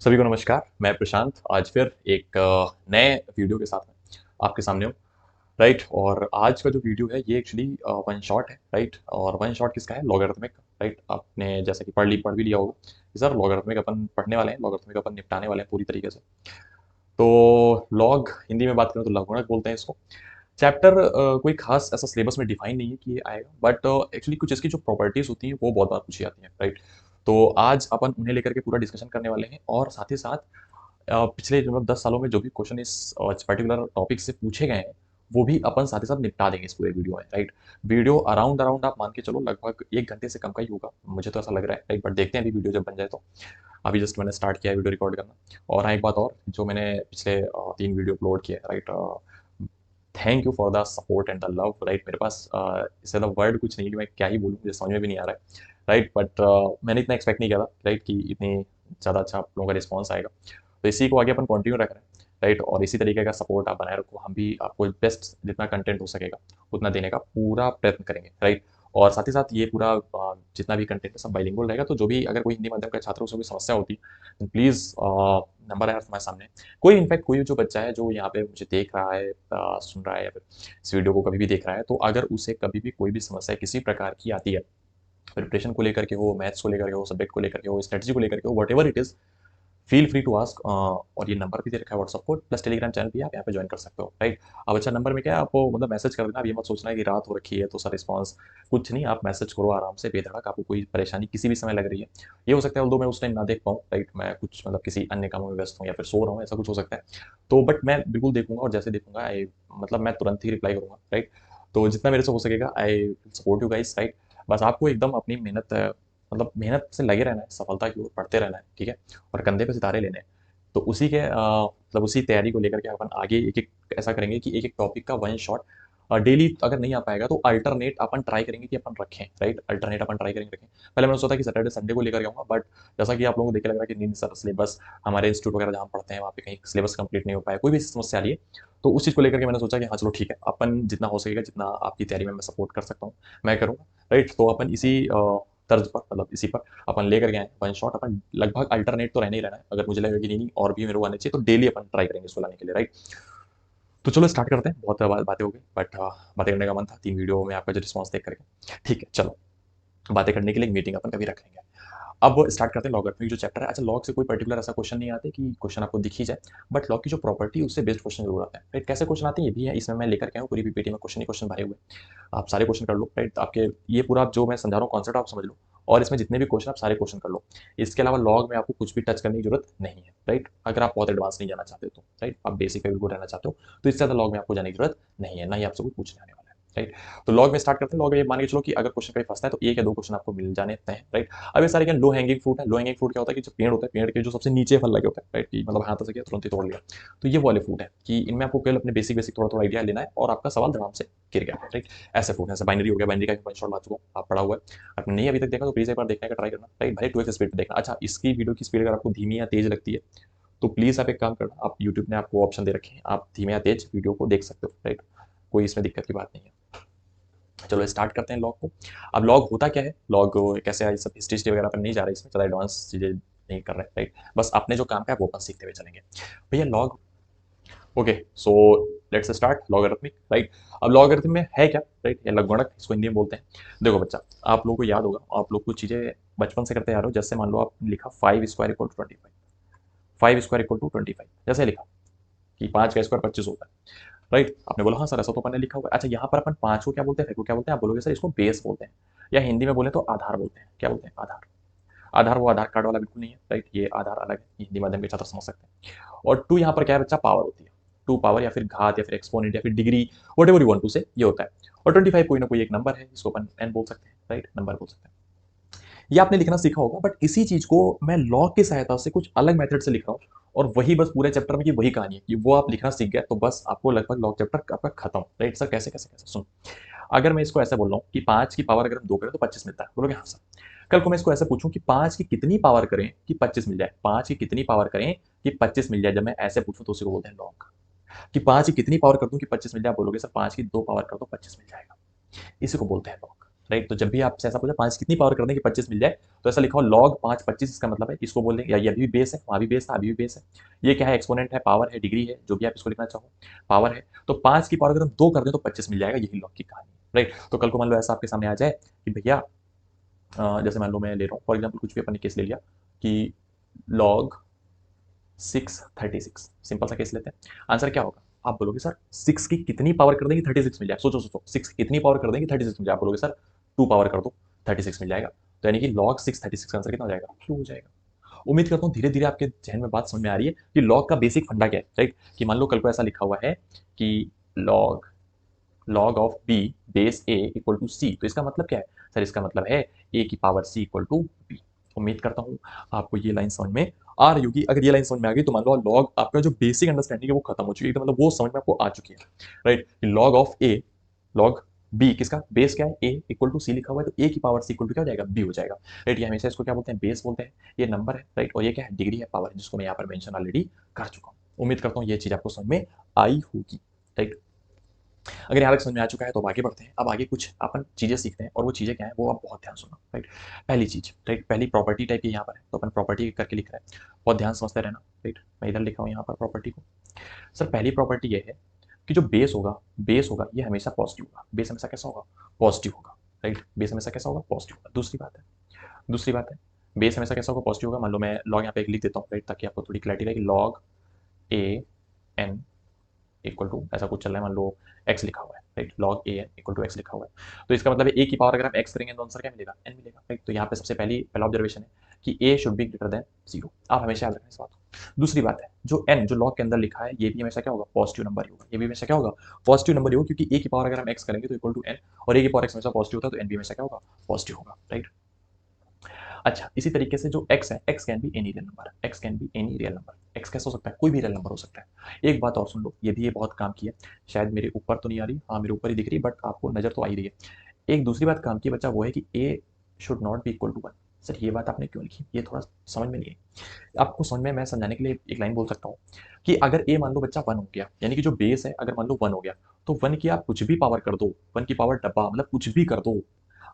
सभी को नमस्कार। मैं प्रशांत आज फिर एक नए वीडियो के साथ में आपके सामने हूँ। राइट, और आज का जो वीडियो है ये एक्चुअली वन शॉट है। राइट, और वन शॉट किसका है? लॉगरिथमिक। राइट, आपने जैसे कि पढ़ भी लिया होगा कि सर लॉगरिथमिक अपन पढ़ने वाले हैं, लॉगरिथमिक अपन निपटाने वाले हैं पूरी तरीके से। तो लॉग हिंदी में बात करें तो लघुगणक बोलते हैं इसको। चैप्टर कोई खास ऐसा सिलेबस में डिफाइन नहीं है कि ये आएगा, बट एक्चुअली कुछ इसकी जो प्रॉपर्टीज होती हैं वो बहुत बार पूछी जाती हैं। राइट, तो आज अपन उन्हें लेकर के पूरा डिस्कशन करने वाले हैं, और साथ ही साथ पिछले जो 10 सालों में जो भी क्वेश्चन इस पर्टिकुलर टॉपिक से पूछे गए हैं वो भी अपन साथ ही साथ निपटा देंगे इस पूरे वीडियो में। राइट, वीडियो अराउंड अराउंड आप मान के चलो लगभग 1 घंटे से कम का ही होगा, मुझे तो ऐसा लग रहा है। राइट, बट देखते हैं अभी वीडियो जब बन जाए तो। अभी जस्ट मैंने स्टार्ट किया है वीडियो रिकॉर्ड करना। और हाँ, एक बात और, जो मैंने पिछले 3 वीडियो अपलोड किए हैं, right, thank you for the support and the love. Right, मेरे पास इससे ज़्यादा वर्ड कुछ नहीं है कि मैं क्या ही बोलूँ, मुझे समझ में भी नहीं आ रहा है। राइट, बट मैंने इतना एक्सपेक्ट नहीं किया था, राइट, कि इतनी ज़्यादा अच्छा आप लोगों का रिस्पॉन्स आएगा। तो इसी को आगे अपन कंटिन्यू रख रहे हैं। राइट, और इसी तरीके का सपोर्ट आप बनाए रखो, हम भी आपको बेस्ट जितना कंटेंट हो सकेगा उतना देने का पूरा प्रयत्न करेंगे। राइट, और साथ ही साथ ये पूरा जितना भी कंटेंट है सब बाइलिंगुअल रहेगा। तो जो भी अगर कोई हिंदी माध्यम का छात्र उसे कोई समस्या होती है, प्लीज़ नंबर है तुम्हारे सामने। कोई इनफैक्ट कोई जो बच्चा है जो यहाँ पे मुझे देख रहा है, सुन रहा है, या फिर इस वीडियो को कभी भी देख रहा है, तो अगर उसे कभी भी कोई भी समस्या किसी प्रकार की आती है, प्रिपरेशन को लेकर के हो, मैथ्स को लेकर के हो, सब्जेक्ट को लेकर के हो, स्ट्रेटजी को लेकर के हो, whatever it is, feel free to ask. और ये नंबर भी दे रखा है व्हाट्सअप को, प्लस टेलीग्राम चैनल भी आप यहाँ पे ज्वाइन कर सकते हो। राइट, अब अच्छा नंबर में क्या है, आपको मतलब मैसेज कर देना। अब ये मत सोचना है कि रात हो रखी है तो सर रिस्पॉन्स कुछ नहीं, आप मैसेज करो आराम से बेधड़क। आपको कोई परेशानी किसी भी समय लग रही है, ये हो सकता है दो मैं उस टाइम ना देख पाऊँ, राइट, मैं कुछ मतलब किसी अन्य कामों में व्यस्त हूँ या फिर सो रहा हूँ, ऐसा कुछ हो सकता है। तो बट मैं बिल्कुल देखूंगा, और जैसे देखूंगा आई मतलब मैं तुरंत ही रिप्लाई करूंगा। राइट, तो जितना मेरे से हो सकेगा I support you guys. Right, बस आपको एकदम अपनी मेहनत मतलब मेहनत से लगे रहना है, सफलता की ओर बढ़ते रहना है, ठीक है, और कंधे पे सितारे लेने हैं। तो उसी के मतलब उसी तैयारी को लेकर के अपन आगे एक-एक ऐसा करेंगे कि एक-एक टॉपिक का वन शॉट डेली अगर नहीं आ पाएगा तो अल्टरनेट अपन ट्राई करेंगे कि अपन रखें। राइट, अल्टरनेट अपन ट्राई करेंगे रखें। पहले मैंने सोचा कि सैटरडे संडे को लेकर के आऊँगा, बट जैसा कि आप लोगों को देख के लग रहा है कि नहीं सर सिलेबस हमारे इंस्टीट्यूट वगैरह जहाँ हम पढ़ते हैं वहाँ पे कहीं सिलेबस कंप्लीट नहीं हो पाया, कोई भी समस्या आ रही है, तो उस चीज़ को लेकर के मैंने सोचा कि हाँ चलो ठीक है, अपन जितना हो सकेगा, जितना आपकी तैयारी में मैं सपोर्ट कर सकता हूँ, मैं करूँगा। राइट, तो अपन इसी तर्ज पर मतलब इसी पर अपन लेकर के आए वन शॉट। अपन लगभग अल्टरनेट तो रहना ही रहना है, अगर मुझे लगेगा कि नहीं नहीं और भी मेरे को आने चाहिए तो डेली अपन ट्राई करेंगे इसको लाने के लिए। राइट, तो चलो स्टार्ट करते हैं। बहुत बातें हो गई, बट बातें करने का मन था 3 वीडियो में आपका जो रिस्पॉन्स देख करके। ठीक है, चलो बातें करने के लिए एक मीटिंग अपन कभी रख लेंगे। अब स्टार्ट करते हैं लॉगरिथमिक जो चैप्टर है। अच्छा, लॉग से कोई पर्टिकुलर ऐसा क्वेश्चन नहीं आते कि क्वेश्चन आपको दिख ही जाए, बट लॉग की जो प्रॉपर्टी है उससे बेस्ड क्वेश्चन जरूर आते हैं। राइट, कैसे क्वेश्चन आते हैं ये भी है, इसमें मैं लेकर के आया हूँ पूरी पीपीटी में क्वेश्चन ही क्वेश्चन भरे हुए हैं। आप सारे क्वेश्चन कर लो। राइट, आपके ये पूरा जो मैं समझा रहा हूँ कॉन्सेप्ट आप समझ लो, और इसमें जितने भी क्वेश्चन आप सारे क्वेश्चन कर लो। इसके अलावा लॉग में आपको कुछ भी टच करने की जरूरत नहीं है। राइट, अगर आप बहुत एडवांस नहीं जाना चाहते तो, राइट, आप बेसिक पे बिल्कुल रहना चाहते हो तो इससे ज़्यादा लॉग में आपको जाने की जरूरत नहीं है, ना ही आपसे कुछ पूछने आने वाला है। राइट, तो लॉग में स्टार्ट करते हैं। लॉग में मान के चलो कि अगर क्वेश्चन कहीं फंसता है तो एक या दो क्वेश्चन आपको मिल जाने तय हैं। राइट, अब ये सारे क्या लो हैंगिंग फ्रूट है। लो हैंगिंग फ्रूट क्या होता है कि जो पेड़ होता है, पेड़ के जो सबसे नीचे फल लगे होते हैं, राइट, कि मतलब हाथ से किया तुरंत ही तोड़ लिया, तो ये वाले फ्रूट है कि इनमें आपको केवल अपने बेसिक बेसिक थोड़ा थोड़ा आइडिया लेना है और आपका सवाल आराम से गिर गया। राइट, ऐसे फ्रूट है, जैसे बाइनरी हो गया, बाइनरी का वन शॉट ला चुका हूं, आप पढ़ा हुआ है, आपने नहीं अभी तक देखा तो प्लीज एक बार देखने का ट्राई करना। राइट, भाई 2x स्पीड पे देखना। अच्छा, इसकी वीडियो की स्पीड अगर आपको धीमी या तेज लगती है तो प्लीज आप एक काम करना, आप यूट्यूब ने आपको ऑप्शन दे रखे हैं, आप धीमे या तेज वीडियो को देख सकते हो। राइट, कोई इसमें दिक्कत की बात नहीं है। चलो स्टार्ट करते हैं लॉग को। अब लॉग होता क्या है, लॉग कैसे है, सब हिस्ट्री वगैरह पर नहीं जा रहा है, इसमें ज़्यादा एडवांस चीज़ें नहीं कर रहे हैं। राइट, बस अपने जो काम का है वो अपन सीखते हुए चलेंगे। भैया log, okay, so let's start logarithmic. Right, अब लॉगरिथम में है क्या? राइट, या लघुगणक इसको हिंदी में बोलते हैं। देखो बच्चा, आप लोगों को याद होगा, आप लोग कुछ चीज़ें बचपन से करते आ रहे हो। जैसे मान लो आपने लिखा 5² = 25, 5² = 25, जैसे लिखा कि 5 का स्क्वायर 25 होता है। राइट, आपने बोला हाँ सर ऐसा तो अपन ने लिखा हुआ है। अच्छा, यहाँ पर अपन 5 को क्या बोलते हैं, फिर को क्या बोलते हैं? आप बोलोगे सर इसको बेस बोलते हैं, या हिंदी में बोले तो आधार बोलते हैं। क्या बोलते हैं? आधार। आधार वो आधार कार्ड वाला बिल्कुल नहीं है। राइट, ये आधार अलग है, हिंदी माध्यम के छात्र समझ सकते हैं। और टू यहाँ पर क्या है बच्चा? पावर होती है। टू पावर या फिर घात या फिर एक्सपोनेंट या फिर degree, whatever you want to say, ये होता है। और 25 कोई ना कोई एक नंबर है, इसको अपन एन बोल सकते हैं। राइट, नंबर बोल सकते हैं। ये आपने लिखना सीखा होगा, बट इसी चीज को मैं लॉग की सहायता से कुछ अलग मेथड से लिख रहा हूँ, और वही बस पूरे चैप्टर में की वही कहानी है कि वो आप लिखना सीख गए तो बस आपको लगभग लॉग चैप्टर आपका खत्म। राइट सर, कैसे कैसे कैसे? सुन, अगर मैं इसको ऐसे बोल रहा हूँ कि 5 की पावर अगर हम 2 करें तो 25 मिलता है, बोलोगे हाँ सर। कल को मैं इसको ऐसे पूछूं कि 5 की कितनी पावर करें कि 25 मिल जाए, 5 की कितनी पावर करें कि 25 मिल जाए, जब मैं ऐसे पूछूं तो उसी को बोलते हैं लॉग। कि 5 की कितनी पावर कर दूं कि 25 मिल जाए, बोलोगे सर 5 की 2 पावर कर दो 25 मिल जाएगा, इसी को बोलते हैं लॉग। राइट। तो जब भी आपसे ऐसा पूछे 5 कितनी पावर कर दें कि 25 मिल जाए, तो ऐसा लिखा हो log 5 25, इसका मतलब है इसको बोल देंगे, या ये अभी भी बेस है, वहाँ भी बेस था, अभी भी बेस है। ये क्या है, एक्सपोनेंट है, पावर है, डिग्री है, जो भी आप इसको लिखना चाहो, पावर है। तो 5 की पावर अगर हम 2 कर दें तो 25 मिल जाएगा, यही log की कहानी है, राइट। तो कल को मान लो ऐसा आपके सामने आ जाए कि भैया जैसे मान लो मैं ले रहा हूँ फॉर एग्जाम्पल, कुछ भी अपन ने केस ले लिया कि log 636, सिंपल सा केस लेते हैं। आंसर क्या होगा, आप बोलोगे सर 6 की कितनी पावर कर देंगे 36 मिल जाए, सोचो सोचो 6 की कितनी पावर कर देंगे 36 मिल जाए, आप बोलोगे सर 2 पावर कर दो 36 मिल जाएगा। तो यानी कि log 6 36 का आंसर कितना हो जाएगा, 2 हो जाएगा। उम्मीद करता हूँ धीरे धीरे आपके जहन में बात समझ में आ रही है कि log का बेसिक फंडा क्या है, राइट। कि मान लो कल को ऐसा लिखा हुआ है कि log log of b base a equal to c, तो इसका मतलब क्या है सर, इसका मतलब है a की power c equal to b। उम्मीद करता हूँ आपको ये लाइन समझ में आ रही होगी। अगर ये लाइन समझ में आ गई तो मान लो log आपका जो बेसिक अंडरस्टैंडिंग है वो खत्म हो चुकी है, तो मतलब वो समझ में आपको आ चुकी है, right. log of a log b किसका बेस क्या है, a इक्वल टू c लिखा हुआ है, तो a की पावर c इक्वल टू क्या हो जाएगा, b हो जाएगा, राइट। ये हमेशा इसको क्या बोलते हैं, बेस बोलते हैं। ये नंबर है, राइट, और ये क्या है, डिग्री है, पावर है, जिसको मैं यहाँ पर मेंशन ऑलरेडी कर चुका हूँ। उम्मीद करता हूँ ये चीज आपको समझ में आई होगी, राइट। अगर यहाँ तक समझ में आ चुका है तो अब आगे बढ़ते हैं। अब आगे कुछ अपन चीजें सीखते हैं, और वो चीजें क्या है वो आप बहुत ध्यान सुनो, राइट। पहली चीज, राइट, पहली प्रॉपर्टी टाइप की यहाँ पर है, तो अपन प्रॉपर्टी करके लिख रहे हैं, बहुत ध्यान समझते रहना, राइट। मैं इधर लिखा हूँ यहाँ पर प्रॉपर्टी को। सर पहली प्रॉपर्टी ये है कि जो बेस होगा ये हमेशा पॉजिटिव होगा, बेस हमेशा कैसा होगा, पॉजिटिव होगा, राइट। बेस हमेशा कैसा होगा, पॉजिटिव होगा। दूसरी बात है बेस हमेशा कैसा होगा, पॉजिटिव होगा। मान लो मैं लॉग यहाँ पे एक लिख देता हूँ, राइट, ताकि आपको थोड़ी क्लैरिटी रहे कि log a n equal to ऐसा कुछ चल रहा है, मान लो x लिखा हुआ है, right, log a n equal to x लिखा हुआ है। तो इसका मतलब है a की पावर अगर आप x करेंगे तो आंसर क्या मिलेगा, n मिलेगा, राइट। तो यहाँ पे सबसे पहला ऑब्जर्वेशन है कि a should be greater than 0, आप हमेशा याद रखना इस बात को। दूसरी बात है जो n जो log के अंदर लिखा है ये भी हमेशा क्या होगा, पॉजिटिव नंबर ही होगा, ये भी हमेशा क्या होगा, पॉजिटिव नंबर ही होगा, क्योंकि a की पावर अगर हम x करेंगे तो इक्वल टू n, और a की पावर x हमेशा पॉजिटिव होता है तो n भी हमेशा क्या होगा, पॉजिटिव होगा, राइट। अच्छा, इसी तरीके से जो x है, x can be any real number, x can be any real number, x कैसे हो सकता है, कोई भी रियल नंबर हो सकता है। एक बात और सुन लो, ये बहुत काम की है, शायद मेरे ऊपर तो नहीं आ रही, हाँ मेरे ऊपर ही दिख रही, बट आपको नजर तो आ ही रही है। एक दूसरी बात काम की बच्चा, वो है कि a should not be equal to 1। Sir ये बात आपने क्यों लिखी, ये थोड़ा समझ में नहीं है। आपको समझ में मैं समझाने के लिए एक लाइन बोल सकता हूँ कि अगर a मान लो बच्चा 1 हो गया, यानी कि जो बेस है अगर मान लो 1 हो गया, तो 1 की आप कुछ भी पावर कर दो, 1 की पावर डब्बा मतलब कुछ भी कर दो,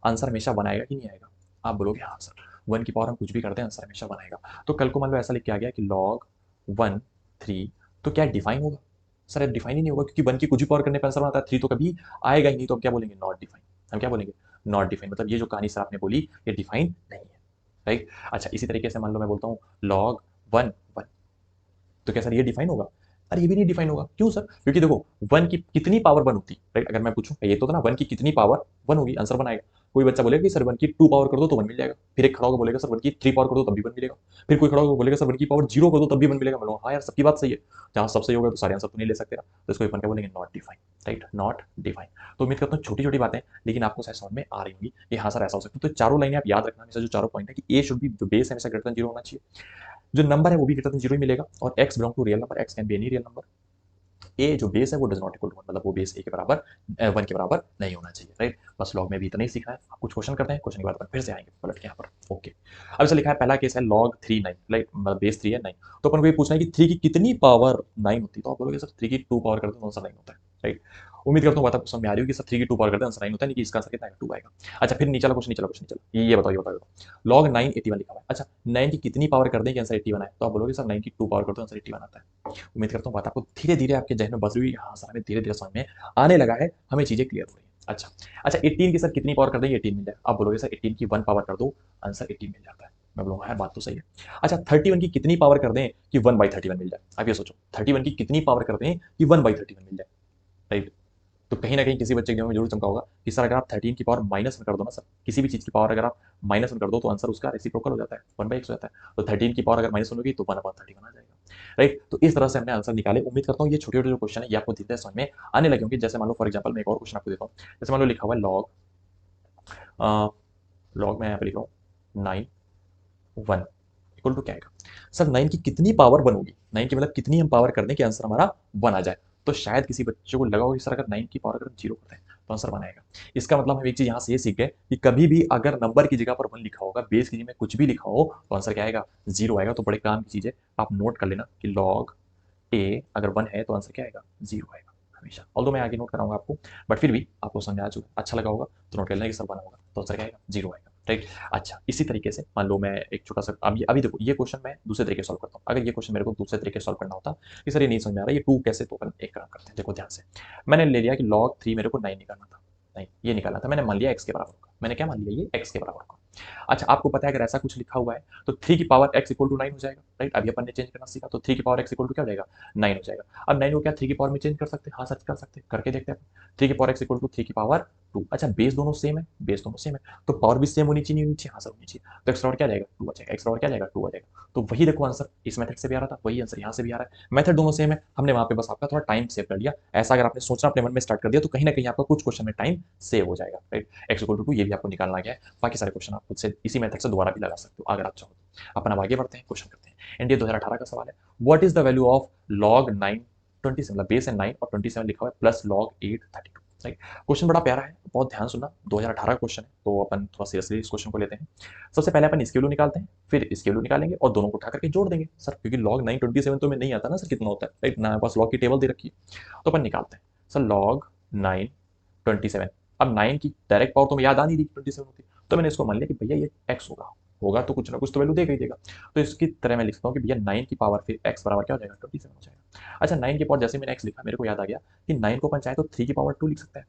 आंसर हमेशा 1 आएगा कि नहीं आएगा। आप बोलोगे हाँ सर 1 की पावर हम कुछ भी करते हैं आंसर हमेशा 1 आएगा। तो कल को मान लो ऐसा लिख के आ गया कि log 1 3, तो क्या डिफाइन होगा, सर डिफाइन ही नहीं होगा, क्योंकि 1 की कुछ भी पावर करने पर आंसर आता है, 3 तो कभी आएगा ही नहीं, तो हम क्या बोलेंगे, नॉट डिफाइन। हम क्या बोलेंगे, नॉट डिफाइन, मतलब ये जो कहानी सर आपने बोली ये डिफाइन नहीं है, राइट। अच्छा इसी तरीके से मान लो मैं बोलता हूँ log 1 1, तो क्या सर ये डिफाइन होगा, अरे ये भी नहीं डिफाइन होगा, क्यों सर, क्योंकि देखो 1 की कितनी पावर 1 होती, राइट। अगर मैं पूछूं ये तो था ना 1 की कितनी पावर 1 होगी, आंसर 1 आएगा। कोई बच्चा बोलेगा कि सर 1 की 2 पावर कर दो तो 1 मिल जाएगा, फिर एक खड़ा होकर बोलेगा सर 1 की 3 पावर कर दो तब भी 1 मिलेगा, फिर कोई खड़ा होकर बोलेगा सर 1 की पावर 0 कर दो तब भी 1 मिलेगा। मैं हाँ यार सबकी बात सही है, जहाँ सब सही होगा तो सारे आंसर तो नहीं ले सकते ना, तो इसको अपन क्या बोलेंगे, not define, right, not define. तो उम्मीद करता हूँ छोटी छोटी बातें लेकिन आपको शायद समझ में आ रही होंगी कि हाँ सर ऐसा हो सकता है। तो चारों लाइनें आप याद रखना हमेशा, जो चारों पॉइंट है कि ए शुड बी, जो बेस है हमेशा ग्रेटर देन 0 होना चाहिए, जो नंबर है वो भी ग्रेटर देन 0 ही मिलेगा, और x belong to real number, x can be any real number. A जो बेस है वो डज नॉट इक्वल टू 1, मतलब वो बेस ए के बराबर 1 के बराबर नहीं होना चाहिए, राइट। बस लॉग में भी इतना ही सीखा है। आप कुछ क्वेश्चन करते हैं, क्वेश्चन के बाद अपन फिर से आएंगे पलट के यहाँ पर, ओके। अब ऐसा लिखा है पहला केस है log 3 9, राइट, बेस 3 है 9, तो अपन को ये पूछना है कि 3 की कितनी पावर 9 होती है, तो आप बोलोगे सर 3 की 2 पावर करते हैं तो आंसर 9 होता है, राइट। उम्मीद करता हूँ बात आपको समझ में आ रही होगी, सर 3 की 2 पावर करते हैं आंसर 9 होता है, नहीं कि इसका आंसर कितना आएगा, 2 आएगा। अच्छा फिर नीचे वाला क्वेश्चन, ये बताओ log 9 81 लिखा हुआ है। अच्छा 9 की कितनी पावर कर दें कि आंसर 81 आए, तो आप बोलोगे सर 9 की 2 पावर कर दो आंसर 81 आता है। उम्मीद करता हूँ बात आपको धीरे धीरे आपके जहन में बस रही हुई, हाँ सर हमें धीरे धीरे समझ में आने लगा है, हमें चीजें क्लियर हो रही है। अच्छा अच्छा 18 की सर कितनी पावर कर देंगे 18 मिल जाए, आप बोलोगे सर 18 की 1 पावर कर दो आंसर 18 मिल जाता है। मैं बोलूँगा यार बात तो सही है। अच्छा 31 की कितनी पावर कर दें कि 1/31 मिल जाए, आप ये सोचो 31 की कितनी पावर कर दें कि 1/31 मिल जाए, राइट। तो कहीं ना कहीं किसी बच्चे के दिमाग में जरूर चमका होगा कि सर अगर आप 13 की पावर -1 कर दो ना सर, किसी भी चीज की पावर अगर आप -1 कर दो तो आंसर उसका रेसिप्रोकल हो जाता है, 1/x हो जाता है। तो 13 की पावर अगर -1 होगी तो 1/31 आ जाएगा, राइट। तो इस तरह से हमने आंसर निकाले। उम्मीद करता हूँ ये छोटे छोटे जो क्वेश्चन है ये आपको धीरे धीरे समझ में आने लगे होंगे। जैसे मान लो फॉर एग्जाम्पल मैं एक और क्वेश्चन आपको देता हूँ, जैसे मान लो लिखा हुआ है लॉग मैं यहाँ पे लिख रहा हूँ 9 1 इक्वल टू क्या आएगा, सर 9 की कितनी पावर 1 होगी, 9 की मतलब कितनी हम पावर कर दें कि आंसर हमारा 1 आ जाए। तो शायद किसी बच्चे को लगा होगा कि सर अगर 9 की पावर अगर हम 0 करते हैं तो आंसर 1 आएगा। इसका मतलब हम एक चीज यहाँ से ये सीख गए कि कभी भी अगर नंबर की जगह पर 1 लिखा होगा, बेस की जगह में कुछ भी लिखा हो तो आंसर क्या आएगा, 0 आएगा। तो बड़े काम की चीज है, आप नोट कर लेना कि लॉग ए अगर 1 है तो आंसर क्या आएगा, 0 आएगा। हमेशा। ऑल्दो मैं आगे नोट कराऊंगा आपको, बट फिर भी आपको समझ आ चुका, अच्छा लगा होगा तो नोट कर लेना कि सर बना होगा, तो आंसर क्या आएगा? 0 आएगा, राइट। अच्छा, इसी तरीके से मान लो मैं एक छोटा सा, अभी देखो ये क्वेश्चन मैं दूसरे तरीके सॉल्व करता हूँ। अगर ये क्वेश्चन मेरे को दूसरे तरीके सॉल्व करना होता कि सर ये नहीं समझ में आ रहा ये 2 कैसे, तो अपन एक काम करते हैं, देखो ध्यान से। मैंने ले लिया कि log 3 मेरे को 9 निकालना था, नहीं ये निकालना था, मैंने मान लिया x के बराबर होगा। मैंने क्या मान लिया? ये x के बराबर होगा। अच्छा, आपको पता है अगर ऐसा कुछ लिखा हुआ है तो 3 की पावर x इक्वल टू 9 हो जाएगा, राइट। अभी अपन ने चेंज करना सीखा, तो 3 की पावर x इक्वल टू क्या हो जाएगा? 9 हो जाएगा। अब 9 को क्या 3 की पावर में चेंज कर सकते हैं? हाँ सच कर सकते हैं, करके देखते हैं। 3 की पावर x इक्वल टू 3 की पावर 2। अच्छा, बेस दोनों सेम है, बेस दोनों सेम है, तो पावर भी सेम होनी चाहिए, होनी चाहिए, हाँ सर होनी चाहिए। तो x पावर क्या आ जाएगा? 2 आ जाएगा, x पावर क्या आ जाएगा? 2 आ जाएगा। तो वही देखो आंसर इस मेथड से भी आ रहा था, वही आंसर यहाँ से भी आ रहा है। मेथड दोनों सेम है, हमने वहां पे बस आपका थोड़ा टाइम सेव कर लिया। ऐसा अगर आपने सोचना अपने मन में स्टार्ट कर दिया तो कहीं ना कहीं आपका कुछ क्वेश्चन में टाइम सेव हो जाएगा, राइट। x इक्वल टू 2 ये भी आपको निकालना गया है। बाकी सारे क्वेश्चन आप खुद से इसी मेथड से दोबारा भी लगा सकते हो अगर आप चाहो तो। अपन अब आगे बढ़ते हैं, क्वेश्चन करते हैं। एनडीए 2018 का सवाल है, what is the value of log 9 27, मतलब बेस है 9 और 27 लिखा हुआ है, प्लस log 8 32, राइट। क्वेश्चन बड़ा प्यारा है, बहुत ध्यान सुनना, 2018 का क्वेश्चन है, तो अपन थोड़ा सीरियसली इस क्वेश्चन को लेते हैं। सबसे पहले अपन इसके वैल्यू निकालते हैं, फिर इसके वैल्यू निकालेंगे और दोनों को उठा करके जोड़ देंगे सर, क्योंकि log 9 27 तो में नहीं आता ना सर कितना होता है, राइट ना, बस log की टेबल दे रखी है। तो अपन निकालते हैं सर log 9 27। अब 9 की डायरेक्ट पावर तो मैं याद आ नहीं रही 27 होती, तो मैंने इसको मान लिया कि भैया ये x होगा, होगा तो कुछ ना कुछ तो वैल्यू देगा ही देगा। तो इसकी तरह मैं लिखता हूँ कि भैया 9 की पावर फिर x बराबर क्या हो जाएगा? 27 हो जाएगा। अच्छा, 9 की पावर जैसे मैंने x लिखा, मेरे को याद आ गया कि 9 को अपन चाहे तो 3 की पावर 2 लिख सकते हैं,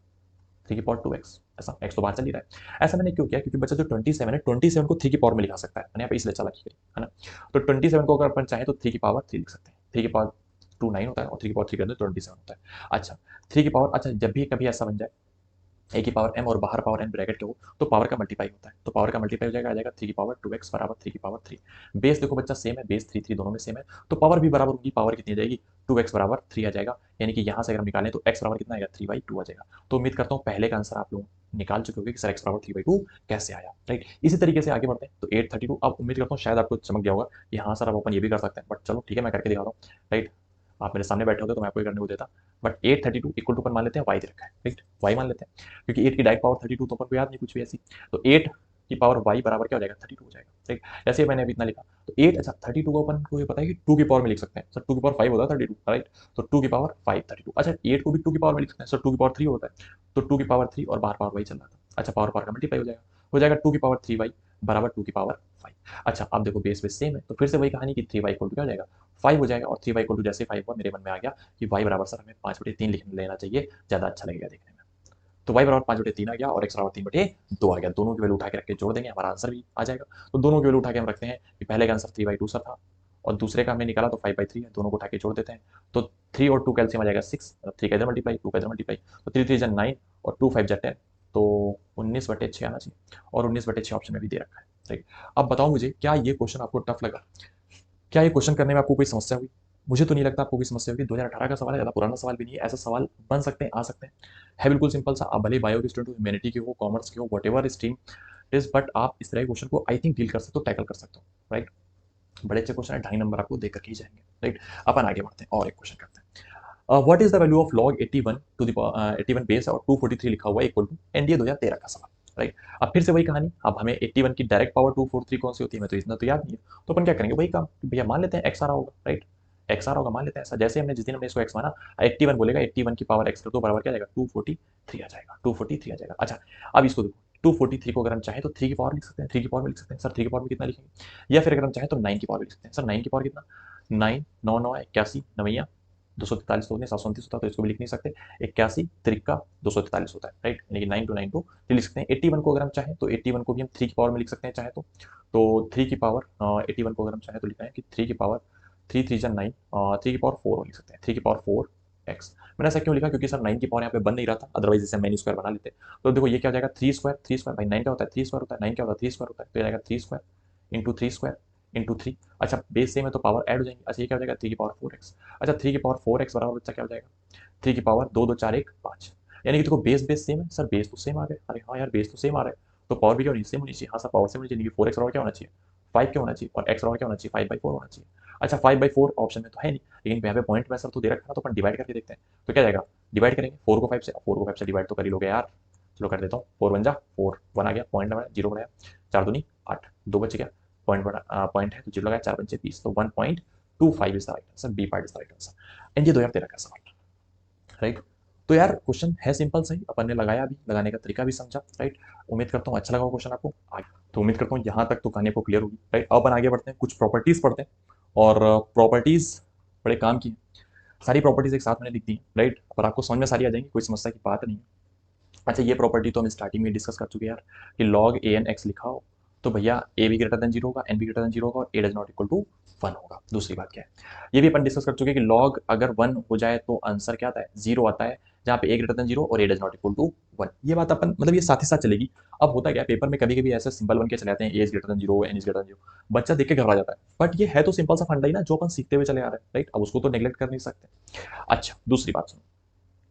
3 की पावर 2x, ऐसा x तो बाहर चल ही रहा है। ऐसा मैंने क्यों किया? क्योंकि बच्चा जो 27 है, 27 को 3 की पावर में लिखा सकता है, मैंने यहाँ पे इसलिए चला की है ना। तो 27 को अगर अपन चाहे तो 3 की पावर 3 लिख सकते हैं, 3 की पावर 2 9 होता है और 3 की पावर 3 कर दो 27 होता है। अच्छा, 3 की पावर, अच्छा जब भी कभी ऐसा बन जाए ए की पावर m और बाहर पावर n ब्रैकेट के हो तो पावर का मल्टीप्लाई होता है, तो पावर का मल्टीप्लाई हो जाएगा, आ जाएगा 3 की पावर 2x बराबर 3 की पावर 3। बेस देखो बच्चा सेम है, बेस 3 3 दोनों में सेम है, तो पावर भी बराबर होगी, पावर कितनी आ जाएगी? 2x बराबर 3 आ जाएगा। यानी कि यहाँ से अगर हम निकालें तो x बराबर कितना आएगा? 3/2 आ जाएगा। तो उम्मीद करता हूँ पहले का आंसर आप लोग निकाल चुके होंगे कि सर x बराबर 3/2 कैसे आया, राइट। इसी तरीके से आगे बढ़ते हैं, तो 832, अब उम्मीद करता हूँ शायद आपको चमक गया होगा कि हाँ सर अब अपन ये भी कर सकते हैं, बट चलो ठीक है मैं करके दिखाता हूँ, राइट। आप मेरे सामने बैठे होते तो मैं आपको ये करने को देता, बट 832 इक्वल टू अपन मान लेते हैं y दे रखा है, राइट, y मान लेते हैं, क्योंकि 8 की डायरेक्ट पावर 32 तो अपन को याद नहीं कुछ भी ऐसी। तो 8 की पावर y बराबर क्या हो जाएगा? 32 हो जाएगा, ठीक। जैसे मैंने अभी इतना लिखा, तो 8, अच्छा 32 को अपन को ये पता है कि 2 की पावर में लिख सकते हैं सर, 2 की पावर 5 होता है 32, राइट। तो 2 की पावर 5 32, अच्छा 8 को भी 2 की पावर में लिख सकते हैं सर, 2 की पावर 3 होता है, तो 2 की पावर 3 और बाहर पावर y चल रहा था। अच्छा, पावर पावर का मल्टीप्लाई हो जाएगा 2 की पावर 3y बराबर 2 की पावर 5। अच्छा, आप देखो बेस बेस सेम है, तो फिर से वही कहानी कि 3y इक्वल टू क्या हो जाएगा? 5 हो जाएगा, और 3y इक्वल टू जैसे 5 हुआ मेरे मन में आ गया कि y बराबर सर हमें 5/3 लिख लेना चाहिए, ज़्यादा अच्छा लगेगा देखने में। तो y बराबर 5/3 आ गया और x बराबर 3/2 आ गया। दोनों की वैल्यू उठा के रख के जोड़ देंगे, हमारा आंसर भी आ जाएगा। तो दोनों की वैल्यू उठा के हम रखते हैं कि पहले का आंसर 3/2 सर था और दूसरे का हमने निकाला तो 5/3 है, दोनों को उठा के जोड़ देते हैं। तो 3 और 2 कैल्सियम आ जाएगा 6, 3 का इधर मल्टीप्लाई, 2 का इधर मल्टीप्लाई, तो 3 3 जा 9 और 2 5 जा 10, तो 19/6 आना चाहिए, और 19/6 ऑप्शन में भी दे रखा है, राइट। अब बताओ मुझे, क्या ये क्वेश्चन आपको टफ लगा? क्या ये क्वेश्चन करने में आपको कोई समस्या हुई? मुझे तो नहीं लगता आपको कोई समस्या होगी, 2018 का सवाल है, ज़्यादा पुराना सवाल भी नहीं है, ऐसा सवाल बन सकते हैं, आ सकते हैं। है बिल्कुल सिंपल सा, आप भले ही बायो के स्टूडेंट हो, ह्यूमैनिटी के हो, कॉमर्स के हो, व्हाटएवर स्ट्रीम इज, बट आप इस तरह के क्वेश्चन को आई थिंक डील कर सकते हो, टैकल कर सकते हो, राइट। बड़े अच्छे क्वेश्चन है, 2.5 नंबर आपको देकर के ही जाएंगे, राइट। अपन आगे बढ़ते हैं और एक क्वेश्चन करते हैं। What is the value of log 81 to the 81 base और 243 लिखा हुआ है इक्वल टू एनडीए 2013 का सवाल, राइट। अब फिर से वही कहानी, अब हमें 81 की डायरेक्ट पावर 243 कौन सी होती है, मैं तो इतना तो याद नहीं है, तो अपन क्या करेंगे, वही काम कि भैया मान लेते हैं एक्स आ रहा होगा, राइट। एक्स आ रहा होगा मान लेते हैं ऐसा, जैसे हमने जिस दिन हमने इसको एक्स माना, 81 बोलेगा, 81 की पावर एक्स कर दो, बराबर क्या आ जाएगा? 243 आ जाएगा, 243 आ जाएगा। अच्छा, अब इसको देखो, 243 को अगर हम चाहें तो 3 की पावर लिख सकते हैं, 3 की पावर में लिख सकते हैं सर, 3 की पावर में कितना लिखेंगे? या फिर अगर हम चाहें तो 9 की पावर में लिख सकते हैं सर, 9 की पावर कितना? 9 9 9 81 नवैया 243 तो 729 होता है, तो इसको भी लिख नहीं सकते। 81 त्रिका 243 होता है, राइट, यानी कि 9292 ये लिख सकते हैं। 81 को अगर हम चाहें तो 81 को भी हम 3 की पावर में लिख सकते हैं चाहे तो 3 की पावर 81 को अगर हम चाहें तो लिखना है कि 3 की पावर 3 3 9, 3 की पावर 4 लिख सकते हैं, 3 की पावर 4 एक्स। मैंने ऐसा क्यों लिखा? क्योंकि सर 9 की पावर यहाँ पे बन नहीं रहा था, अदरवाइज इसे मैन स्क्वायर बना लेते। तो देखो ये क्या हो जाएगा? 3 स्क्वायर, 3 स्क्वायर भाई 9 क्या होता है? 3 स्क्वायर होता है, 9 क्या होता है? 3 स्क्वायर होता है, तो ये आएगा 3 स्क्वायर इंटू 3 स्क्वायर इंटू 3। अच्छा, बेस सेम है तो पावर ऐड हो जाएंगे। अच्छा, ये क्या हो जाएगा? 3 की पावर 4x। अच्छा, 3 की पावर 4x बराबर बच्चा क्या हो जाएगा? 3 की पावर 2 2 4 1 5, यानी कि देखो बेस बेस सेम है सर, बेस तो सेम आ गए, अरे हाँ यार बेस तो सेम आ रहा है, तो पावर भी क्या होनी सेम होनी चाहिए, हाँ सर पावर सेम होनी चाहिए, 4x बराबर क्या होना चाहिए? 5 क्या होना चाहिए, और x बराबर क्या होना चाहिए? 5/4 होना चाहिए। अच्छा, 5/4 ऑप्शन में तो है नहीं, लेकिन यहाँ पे पॉइंट में सर तो दे रखा है, तो अपन डिवाइड करके देखते हैं, तो क्या जाएगा? डिवाइड करेंगे 4 को 5 से डिवाइड तो कर ही लोगे यार, चलो कर देता हूँ, 4 बन जा 4 1 आ गया, पॉइंट लगाया 0 बनाया, 4 दूनी 8 2 बच गया, पॉइंट बना पॉइंट है तो 0 लगाया, 4 पंचे 20, तो 1.25 is the right answer, B part is the right answer. एनजी 2013 का सवाल, राइट। तो यार क्वेश्चन है सिंपल सही, अपन ने लगाया भी, लगाने का तरीका भी समझा, राइट। उम्मीद करता हूँ अच्छा लगा क्वेश्चन आपको। तो उम्मीद करता हूँ यहाँ तक तो कहानी को क्लियर होगी, राइट। अब अपन आगे बढ़ते हैं, कुछ प्रॉपर्टीज पढ़ते हैं। और प्रॉपर्टीज बड़े काम की हैं। सारी प्रॉपर्टीज एक साथ मैंने लिख दी है, राइट। और आपको समझ में सारी आ जाएंगी, कोई समस्या की बात नहीं है। अच्छा, ये प्रॉपर्टी तो हम स्टार्टिंग में डिस्कस कर चुके हैं यार, कि लॉग ए एन एक्स लिखा हो तो भैया ए भी ग्रेटर देन जीरो होगा, एन भी ग्रेटर देन जीरो होगा, और a does not equal to one होगा। दूसरी बात क्या है, ये भी अपन डिस्कस कर चुके हैं कि लॉग अगर वन हो जाए तो आंसर क्या आता है, जीरो आता है, जहाँ पे ए ग्रेटर देन जीरो और a does not equal to one. ये बात अपन मतलब ये साथ ही साथ चलेगी। अब होता क्या है, पेपर में कभी कभी ऐसे सिंबल बन के चले आते हैं, a is greater than zero, n is greater than zero, बच्चा देख के घबरा जाता है। बट ये है तो सिंपल सा फंडा ही ना, जो अपन सीखते हुए चले आ रहे हैं, राइट। अब उसको तो नेग्लेक्ट कर नहीं सकते। अच्छा, दूसरी बात सुनो,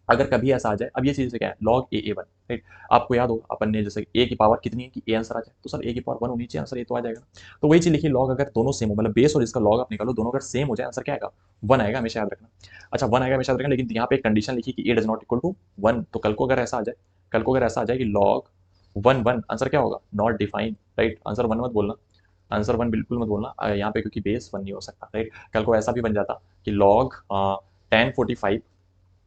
अगर कभी ऐसा आ जाए, अब ये चीज़ क्या है, लॉग ए वन, राइट। आपको याद होगा अपन ने जैसे ए की पावर कितनी है कि ए आंसर आ जाए, तो सर ए की पावर वन होनी चाहिए, आंसर ए तो आ जाएगा। तो वही चीज़ लिखिए, लॉग अगर दोनों सेम हो, मतलब बेस और इसका लॉग आप निकालो, दोनों अगर सेम हो जाए, आंसर क्या आएगा, वन आएगा, हमेशा याद रखना। अच्छा, वन आएगा हमेशा याद रखना, लेकिन यहाँ पे एक कंडीशन लिखी कि a does not equal to one. तो कल को अगर ऐसा आ जाए, कल को अगर ऐसा आ जाए कि लॉग वन वन, आंसर क्या होगा, not defined, right. Answer one मत बोलना, आंसर वन बिल्कुल मत बोलना यहाँ पे, क्योंकि बेस वन नहीं हो सकता, राइट। कल को ऐसा भी बन जाता कि लॉग 1045,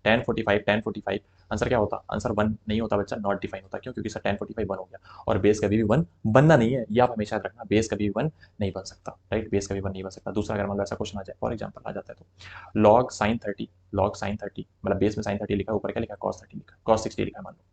1045, 1045, आंसर क्या होता, आंसर वन नहीं होता बच्चा, नॉट डिफाइन होता। क्यों, क्योंकि सर 1045 वन हो गया, और बेस कभी भी वन बनना नहीं है, ये आप हमेशा याद रखना, बेस कभी भी वन नहीं बन सकता, राइट। बेस कभी वन नहीं बन सकता। दूसरा, अगर मान लो ऐसा क्वेश्चन आ जाए, फॉर एग्जाम्पल आ जाता है तो लॉग साइन 30, लॉग साइन 30, मतलब बेस में साइन 30 लिखा है, ऊपर क्या लिखा है, कॉस 30 लिखा है, कॉस 60 लिखा है, मान लो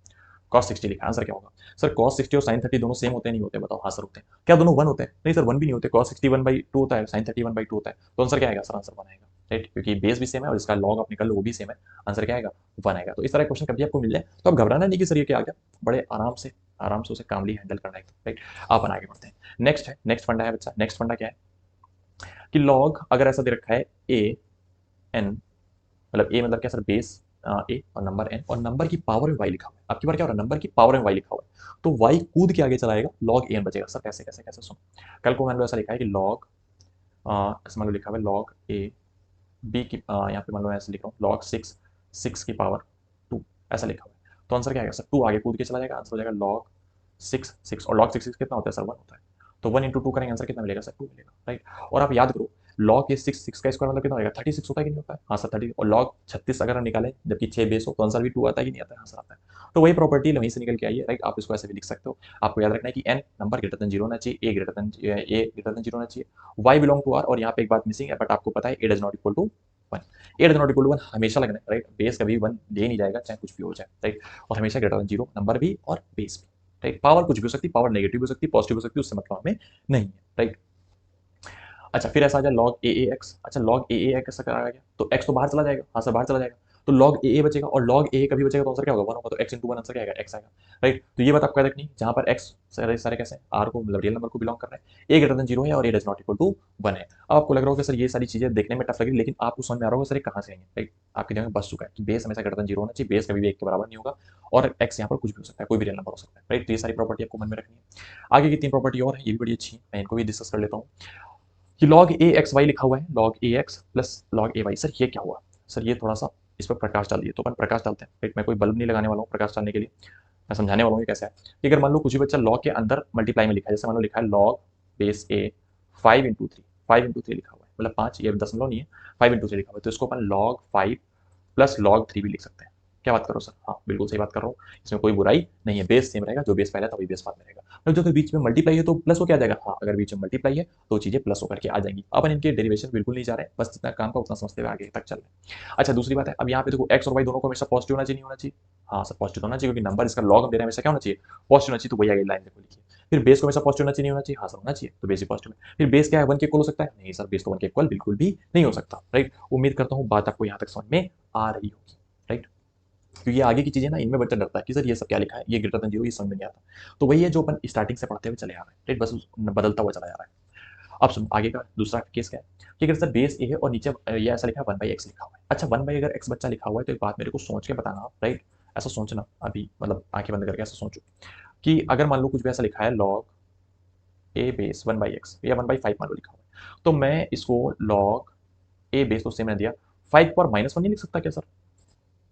कॉस 60 लिखा है, आंसर क्या होगा, सर कॉस 60 और साइन 30 दोनों सेम होते हैं, नहीं होते, बताओ। हाँ सर होते हैं। क्या दोनों वन होते हैं, नहीं सर वन भी नहीं होते, कॉस 60 1/2 होता है, साइन 30 1/2 होता है, तो आंसर क्या आएगा, सर आंसर वन आएगा, राइट। क्योंकि बेस भी सेम है और इसका लॉग आप निकल लो वो भी सेम है, आंसर क्या आएगा, वन आएगा। तो इस तरह क्वेश्चन कभी आपको मिल जाए तो आप घबराना नहीं कि सर ये क्या आ गया, बड़े आराम से उसे कामली हैंडल करना है, राइट। अपन आगे बढ़ते हैं। नेक्स्ट है, नेक्स्ट फंडा है बच्चा, नेक्स्ट फंडा क्या है कि लॉग अगर ऐसा दे रखा है ए एन, मतलब ए मतलब क्या सर, बेस ए और नंबर एन, और नंबर की पावर में वाई लिखा हुआ है। आपकी बार क्या हो रहा है, नंबर की पावर में वाई लिखा हुआ है, तो वाई कूद के आगे चलाएगा, लॉग ए एन बचेगा। सर कैसे कैसे कैसे, सुनो, कल को मान लो ऐसा लिखा है कि लॉग, ऐसा मान लो लिखा हुआ है लॉग ए बी की, यहाँ पे मान लो ऐसे लिख रहा हूँ, लॉग सिक्स, सिक्स की पावर टू, ऐसा लिखा हुआ है, तो आंसर क्या आएगा, सर टू आगे कूद के चला जाएगा, आंसर हो जाएगा लॉग सिक्स सिक्स, और लॉग सिक्स सिक्स कितना होता है सर, वन होता है, तो वन इंटू टू करेंगे, आंसर कितना मिलेगा, सर टू मिलेगा, राइट। और आप याद करो, लॉग के सिक्स सिक्स का स्क्वायर मतलब कितना होगा, 36 होता है कि नहीं होता है, हाँ सर 30, और लॉग 36 अगर हम निकालें जबकि 6 बेस हो, तो आंसर भी टू आता है कि नहीं आता है, आंसर आता है। तो वही प्रॉपर्टी वहीं से निकल के आई है, राइट। आप इसको ऐसे भी लिख सकते हो। आपको याद रखना है कि n number greater than zero होना चाहिए, ए ग्रेटर देन जीरो होना चाहिए, वाई बिलोंग टू आर, और यहाँ पे एक बात मिसिंग है, बट आपको पता है a does not equal to one. A does not equal to one हमेशा लगना है, राइट। बेस कभी वन ले नहीं जाएगा, चाहे कुछ भी हो जाए, राइट। और हमेशा ग्रेटर देन जीरो, नंबर भी और बेस भी, राइट। पावर कुछ भी हो सकती है, पावर नेगेटिव हो सकती है, पॉजिटिव हो सकती है, उससे मतलब हमें नहीं है, राइट। अच्छा, फिर ऐसा आ जाए लॉग ए एक्स, अच्छा लॉग ए एक्स कैसा कराया गया, तो एक्स तो बाहर चला जाएगा, हाँ सर बाहर चला जाएगा, तो लॉग ए बचेगा, और लॉग ए कभी बचेगा तो आंसर क्या होगा, वन होगा, तो एक्स इंटू वन आंसर क्या आएगा, एक्स आएगा, राइट। तो ये बात आपको याद रखनी, जहां पर एक्स सारे सारे कैसे आर को, मतलब रियल नंबर को बिलोंग कर रहे हैं, ए ग्रेटर देन जीरो है और a does not equal to one है। अब आपको लग रहा होगा सर ये सारी चीजें देखने में टफ लगी, लेकिन आपको समझ में आ रहा होगा सर ये कहाँ से आएंगे, राइट। आपके दिमाग में बस चुका है कि बेस हमेशा ग्रेटर देन जीरो होना चाहिए, बेस कभी भी एक के बराबर नहीं होगा, और एक्स यहाँ पर कुछ भी हो सकता है, कोई भी रियल नंबर हो सकता है, राइट। तो ये सारी प्रॉपर्टी आपको मन में रखनी है। आगे की तीन प्रॉपर्टी और है, ये भी बड़ी अच्छी है, मैं इनको भी डिस्कस कर लेता हूँ। कि log ए एक्स वाई लिखा हुआ है, log ए एक्स प्लस log ए वाई, सर ये क्या हुआ, सर ये थोड़ा सा इस पर प्रकाश डाल दिए, तो अपन प्रकाश डालते हैं, राइट। मैं कोई बल्ब नहीं लगाने वाला हूँ प्रकाश डालने के लिए, मैं समझाने वाला हूँ ये कैसे है। कि अगर मान लो कुछ भी बच्चा log के अंदर मल्टीप्लाई में लिखा है, जैसे मान लो लिखा है log बेस ए 5 इंटू 3, 5 इंटू 3 लिखा हुआ है, मतलब 5, ये दशमलव नहीं है, 5 इंटू 3 लिखा हुआ है, तो इसको अपन log 5 प्लस log 3 भी लिख सकते हैं। क्या बात करो सर, हाँ बिल्कुल सही बात कर रहा हूँ, इसमें कोई बुराई नहीं है, बेस सेम रहेगा, जो बेस पहले था वही बेस बाद में रहेगा। अब जो बीच में मल्टीप्लाई है तो प्लस हो क्या जाएगा, हाँ अगर बीच में मल्टीप्लाई है तो चीजें प्लस होकर के आ जाएंगी। अपन इनके डेरिवेशन बिल्कुल नहीं जा रहे हैं, बस जितना काम का उतना समझते हुए आगे तक चल रहे हैं। अच्छा, दूसरी बात है, अब यहाँ पे देखो एक्स और वाई दोनों को हमेशा पॉजिटिव होना चाहिए, नहीं होना चाहिए, हाँ सर पॉजिटिव होना चाहिए, क्योंकि नंबर इसका लॉग हम दे रहे हैं, हमेशा क्या होना चाहिए, पॉजिटिव होना चाहिए, तो वही आगे लाइन देखो लिखिए। फिर बेस को हमेशा पॉजिटिव होना चाहिए, नहीं होना चाहिए, हाँ सर होना चाहिए, तो बेस भी पॉजिटिव है। फिर बेस क्या है, वन के इक्वल हो सकता है, नहीं सर बेस तो वन के इक्वल बिल्कुल भी नहीं हो सकता, राइट। उम्मीद करता हूँ बात आपको यहाँ तक समझ में आ रही होगी, राइट। क्योंकि आगे की चीजें ना, इनमें बच्चा डरता है कि सर ये सब क्या लिखा है, ये ग्रेटर देन जीरो, ये समझ में नहीं आता। तो वही है जो अपन स्टार्टिंग से पढ़ते हुए चले आ रहे हैं, राइट, बस बदलता हुआ चला जा रहा है। अब सुनो आगे का दूसरा केस क्या है कि अगर सर बेस ए है और नीचे ये ऐसा लिखा है 1/x लिखा हुआ है। अच्छा 1 अगर x बच्चा लिखा हुआ है तो एक बात मेरे को सोच के बताना आप, राइट। ऐसा सोचना अभी, मतलब आंखें बंद करके ऐसा सोचो कि अगर मान लो कुछ भी ऐसा लिखा है लॉग ए बेस 1/x या 1/5 मान लो लिखा हुआ है, तो मैं इसको लॉग ए बेस तो सेम रह दिया, 5 पर -1 नहीं लिख सकता क्या सर,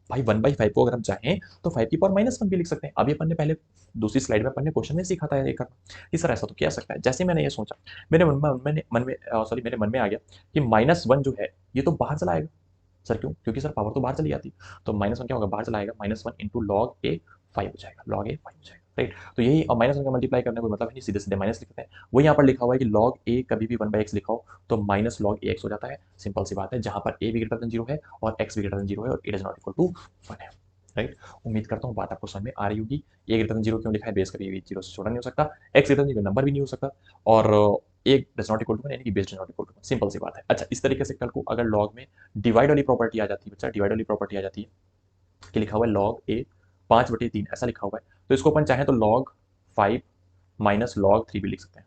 भाई 1/5 को अगर हम चाहें तो 5 की पावर -1 भी लिख सकते हैं। अभी अपन ने पहले दूसरी स्लाइड में अपन ने क्वेश्चन में सीखा था ये करना कि सर ऐसा तो किया सकता है। जैसे मैंने ये सोचा, मेरे मन में सॉरी मेरे मन में आ गया कि -1 जो है ये तो बाहर चला आएगा, सर क्यों? क्योंकि सर पावर तो बाहर चली जाती, तो माइनस वन क्या होगा, बाहर चला आएगा, -1 इंटू लॉग ए 5 हो जाएगा, लॉग ए 5 हो जाएगा, राइट। तो यही, और माइनस वन का मल्टीप्लाई करने का मतलब है नहीं, सीधे सीधे माइनस लिखते हैं। वही यहाँ पर लिखा हुआ है कि लॉग ए कभी भी 1/x लिखा हो तो माइनस लॉग ए एक्स हो जाता है। सिंपल सी बात है, जहाँ पर ए भी ग्रेटर देन 0 है और एक्स भी ग्रेटर देन 0 है और ए इज नॉट इक्वल टू 1 है, राइट। उम्मीद करता हूँ बात आपको समझ में आ रही होगी। ए ग्रेटर देन 0 क्यों लिखा है, बेस कभी भी 0 से छोटा नहीं हो सकता, एक्स ग्रेटर देन 0 नंबर भी नहीं हो सकता, और a does not equal to 1 यानी कि base does not equal to 1, simple सी बात है। अच्छा, इस तरीके से कल को अगर लॉग में डिवाइड वाली प्रॉपर्टी आ जाती है बच्चा, डिवाइड वाली प्रॉपर्टी आ जाती है कि लिखा हुआ है लॉग ए 5/3 ऐसा लिखा हुआ है, तो इसको अपन चाहें तो लॉग 5 माइनस लॉग 3 भी लिख सकते हैं,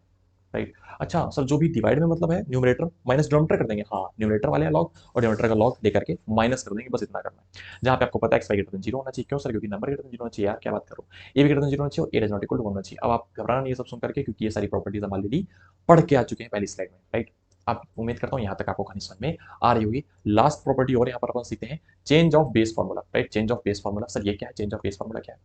राइट। अच्छा सर, जो भी डिवाइड में मतलब है न्यूमरेटर माइनस डिनोमिनेटर कर देंगे, हाँ न्यूमरेटर वाले लॉग और डिनोमिनेटर का लॉग लेकर के माइनस कर देंगे, बस इतना करना है। जहाँ पे आपको पता है एक्स वाई ग्रेटर देन 0 होना चाहिए, क्यों सर, क्योंकि नंबर ग्रेटर देन 0 होना चाहिए, यार क्या बात करो, ए भी ग्रेटर देन 0 होना चाहिए और a does not equal to 1 होना चाहिए। अब आप घबराना नहीं है सब सुन करके, क्योंकि ये सारी प्रॉपर्टीज हम ऑलरेडी पढ़ के आ चुके हैं पहली स्लाइड में, राइट। अब उम्मीद करता हूँ यहाँ तक आपको कहानी समझ में आ रही होगी। लास्ट प्रॉपर्टी और यहाँ पर अपन सीखते हैं, change of base formula, right. Change of base formula, sir ये क्या है, चेंज ऑफ बेस फॉर्मूला क्या है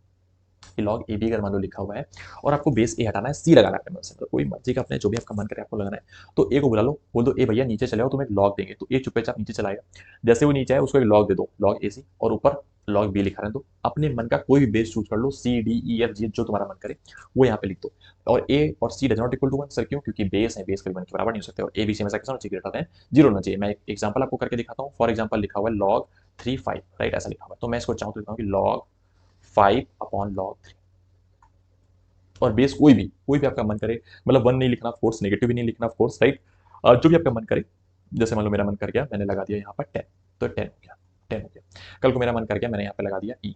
कि लॉग ए बी अगर मान लो लिखा हुआ है और आपको बेस ए हटाना है, सी लगाना है, मतलब कोई मर्जी का अपने जो भी आपका मन करे आपको लगाना है, तो ए को बुला लो, बोल दो ए भैया नीचे चले आओ, तुम्हें लॉग देंगे, तो ए चुपचाप नीचे चलाएगा, जैसे वो नीचे आए उसको एक लॉग दे दो, लॉग ए सी, और ऊपर लॉग बी लिखा रहने दो, अपने मन का कोई भी बेस चूज कर लो, C D E F G जो तुम्हारा मन करे वो यहाँ पे लिख दो। और ए और c does not equal to 1, sir क्यों, क्योंकि बेस है, बेस कभी 1 के बराबर नहीं हो सकते, और ए बी सी में कैसा होना चाहिए, ग्रेटर देन 0 होना चाहिए। मैं एक एग्जांपल आपको करके दिखाता हूँ, फॉर एग्जांपल लिखा हुआ है लॉग 3 5, राइट, ऐसा लिखा हुआ है, तो मैं इसको चाहूँ तो लिखता हूँ कि लॉग 5 अपॉन लॉग 3, और बेस कोई भी आपका मन करे, मतलब 1 नहीं लिखना, फोर्स नेगेटिव भी नहीं लिखना, फोर्स, राइट। जो भी आपका मन करे, जैसे मान लो मेरा मन कर गया, मैंने लगा दिया यहाँ पर 10, तो 10 हो गया, 10 हो गया। कल को मेरा मन कर गया, मैंने यहाँ पे लगा दिया ई,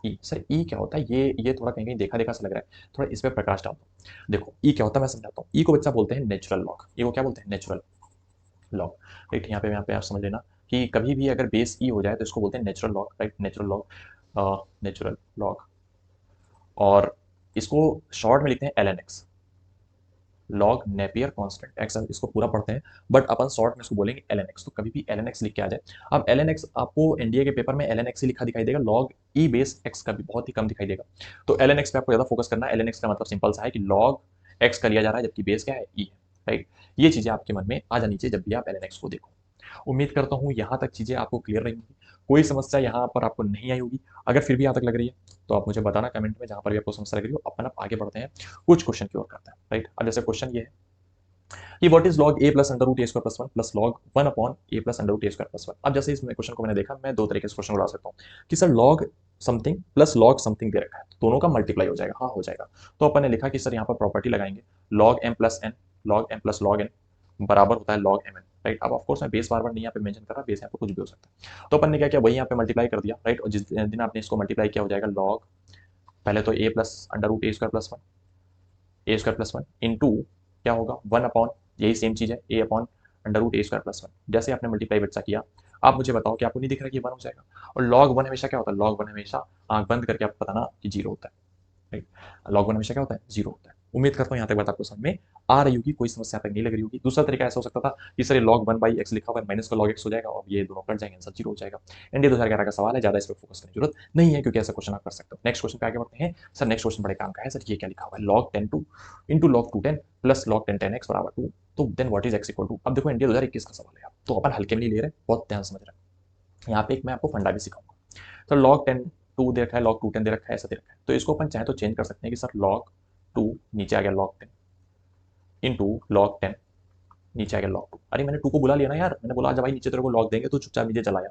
ई सर, ई क्या होता है, ये थोड़ा कहीं कहीं देखा देखा सा लग रहा है, थोड़ा इस पर प्रकाश डालता हूँ। देखो ई क्या होता है मैं समझाता हूँ, ई को बच्चा बोलते हैं नेचुरल लॉग, ई को क्या बोलते हैं, नेचुरल लॉग, राइट। यहाँ पे आप समझ लेना कि कभी भी अगर बेस ई हो जाए तो इसको बोलते हैं natural log, right, natural log, natural log, और इसको शॉर्ट में लिखते हैं l n x, log Napier constant x, इसको पूरा पढ़ते हैं, बट अपन शॉर्ट में इसको बोलेंगे एल एन एक्स, तो कभी भी एल एन एक्स लिख के आ जाए। अब एल एन एक्स आपको एनडीए के पेपर में एल एन एक्स ही लिखा दिखाई देगा, लॉग ई बेस एक्स का भी बहुत ही कम दिखाई देगा, तो एल एन एक्स पे आपको ज्यादा फोकस करना है। एल एन एक्स का मतलब सिंपल सा है कि लॉग एक्स का लिया जा रहा है जबकि बेस क्या है, ई है, राइट। ये चीजें आपके मन में आ जानी चाहिए जब भी आप एल एन एक्स को देखो। उम्मीद करता हूँ यहाँ तक चीजें आपको क्लियर रही होंगी, कोई समस्या यहाँ पर आपको नहीं आई होगी। अगर फिर भी यहाँ तक लग रही है तो आप मुझे बताना कमेंट में, जहाँ पर भी आपको समस्या लग रही हो। अपन आप आगे बढ़ते हैं, कुछ क्वेश्चन की ओर करते हैं, राइट। अब जैसे क्वेश्चन ये है कि what is log a plus under root a square plus 1 plus log 1 upon a plus under root a square plus 1। अब जैसे इस क्वेश्चन को मैंने देखा, मैं दो तरीके से क्वेश्चन उड़ा सकता हूँ कि sir log something plus log something they रखा है, दोनों का मल्टीप्लाई हो जाएगा, हाँ हो जाएगा। तो अपन ने लिखा कि सर यहाँ पर प्रॉपर्टी लगाएंगे, log m plus n, log m plus log n बराबर होता है लॉग एम एन, राइट। अब ऑफकोर्स मैं बेस बार बार नहीं यहाँ पे मेंशन कर रहा, बेस यहाँ पे कुछ भी हो सकता है। तो अपन ने क्या किया, वही यहाँ पे मल्टीप्लाई कर दिया, राइट। और जिस दिन आपने इसको मल्टीप्लाई किया हो जाएगा लॉग, पहले तो ए plus under root a square plus 1, A square plus 1 into क्या होगा 1 अपॉन, यही सेम चीज है, ए upon under root a square plus 1। जैसे आपने मल्टीप्लाई बच्चा किया, आप मुझे बताओ कि आपको नहीं दिख रहा कि ये 1 हो जाएगा। और लॉग 1 हमेशा क्या होता है, लॉग 1 हमेशा आंख बंद करके आपको बताना कि 0 होता है, राइट। लॉग 1 हमेशा क्या होता है, 0 होता है। उम्मीद करता हूँ यहाँ तक बात आपको समझ में आ रही होगी, कोई समस्या तक नहीं लग रही होगी। दूसरा तरीका ऐसा हो सकता था कि सर ये log 1/x लिखा हुआ है, माइनस का log x हो जाएगा और ये दोनों कट जाएंगे, आंसर 0 हो जाएगा। एनडीए 2011 का सवाल है, ज्यादा इस पर फोकस करने की जरूरत नहीं है, क्योंकि ऐसा क्वेश्चन आप कर सकते हो। नेक्स्ट क्वेश्चन पे आगे बढ़ते हैं। सर नेक्स्ट क्वेश्चन बड़े काम का है, सर ये क्या लिखा हुआ है, log 10 2 into log 2 10 plus log 10 10x बराबर 2, तो then what is x equal to. अब देखो एनडीए 2021 का सवाल है, तो अपन हल्के में नहीं ले रहे, बहुत ध्यान समझ रहे हैं। यहाँ पे एक मैं आपको फंडा भी सिखाऊंगा। तो log 10 2 दे रखा है, log 2 10 दे रखा है, ऐसा दे रखा है, तो इसको अपन चाहे तो चेंज कर सकते हैं कि सर log 2 नीचे आ गया log 10 इंटू log 10 नीचे आ गया log 2। अरे मैंने 2 को बुला लिया ना यार, मैंने बोला जब भाई नीचे तेरे को log देंगे तो चुपचाप नीचे चला जा,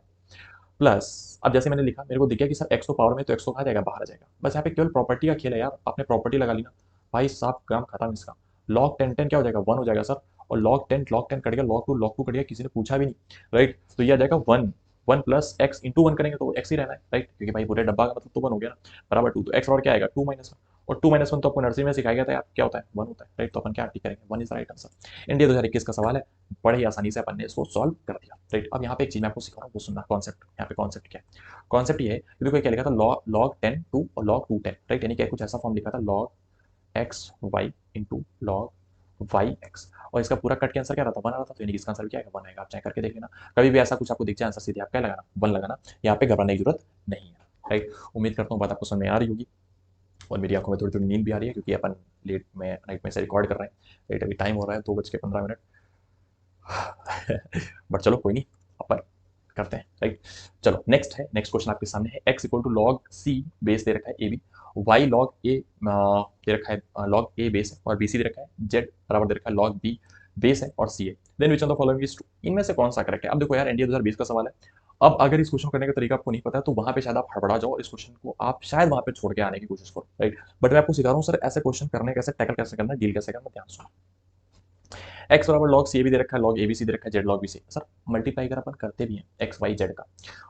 प्लस अब जैसे मैंने लिखा मेरे को दिख गया कि सर x तो पावर में, तो x तो कहाँ जाएगा, बाहर आ जाएगा। बस यहाँ पे केवल प्रॉपर्टी का खेल है यार, आपने प्रॉपर्टी लगा ली ना भाई साहब, काम खत्म इसका। log 10 10 क्या हो जाएगा, 1 हो जाएगा सर, और log 10 कट गया, log 2 कट गया, किसी ने पूछा भी नहीं, राइट। तो ये आ जाएगा 1, 1 प्लस एक्स इंटू 1 करेंगे तो x ही रहना है, राइट, क्योंकि भाई पूरे डब्बा का मतलब तो 1 हो गया ना, बराबर 2, तो x और क्या आएगा 2 माइनस 1, और 2 माइनस 1 तो आपको नर्सरी में सिखाया गया था यार, क्या होता है 1 होता है, राइट। तो अपन क्या टिक करेंगे, 1 is the right answer. India 2021 का सवाल है, बड़े ही आसानी से अपन ने इसको सॉल्व कर दिया, राइट। अब यहाँ पे एक चीज मैं आपको सिखा रहा हूँ, वो सुनना कॉन्सेप्ट। यहाँ पे कॉन्सेप्ट क्या है, कॉन्सेप्ट ये है कि देखो क्या लिखा था, log 10 2 और log 2 10, राइट, यानी कि कुछ ऐसा फॉर्म लिखा था log x y into log y x, और इसका पूरा कट के आंसर क्या रहा था, 1 आ रहा था, तो यानी कि इसका आंसर क्या है, 1 आएगा। आप चेक करके देख लेना, कभी भी ऐसा कुछ आपको दिख जाए आंसर सीधे आप क्या लगाना, 1 लगाना, यहाँ पे घबराने की जरूरत नहीं है, राइट। उम्मीद करता हूँ बात आपको समझ में आ रही होगी, और मेरी आंखों में थोड़ी थोड़ी नींद भी आ रही है, क्योंकि अपन लेट में नाइट में से रिकॉर्ड कर रहे हैं, राइट। अभी टाइम हो रहा है 2:15। बट चलो कोई नहीं, अपन करते हैं, राइट। चलो नेक्स्ट है, नेक्स्ट क्वेश्चन आपके सामने है, x equal to log c base दे रखा है a b, y log a दे रखा है लॉग ए बेस है और बी सी दे रखा है, जेड बराबर दे रखा है लॉग बी बेस है और सी है, then which of the following is true, इनमें से कौन सा करेक्ट है। अब देखो यार, एनडीए 2020 का सवाल है। अब अगर इस क्वेश्चन करने का तरीका आपको नहीं पता है तो वहां पे शायद आप हड़बड़ा जाओ, इस क्वेश्चन को आप शायद वहां पे छोड़ के आने की कोशिश करो, राइट। बट मैं आपको सिखा रहा हूँ सर ऐसे क्वेश्चन करने कैसे, टैकल कैसे करना, डील कैसे करना, ध्यान सुनो। एक्स बराबर लॉग सी ए भी दे रखा है, लॉग ए बी सी दे रखा है, z log B c. Sir multiply अगर अपन करते भी हैं एक्स वाई जेड का,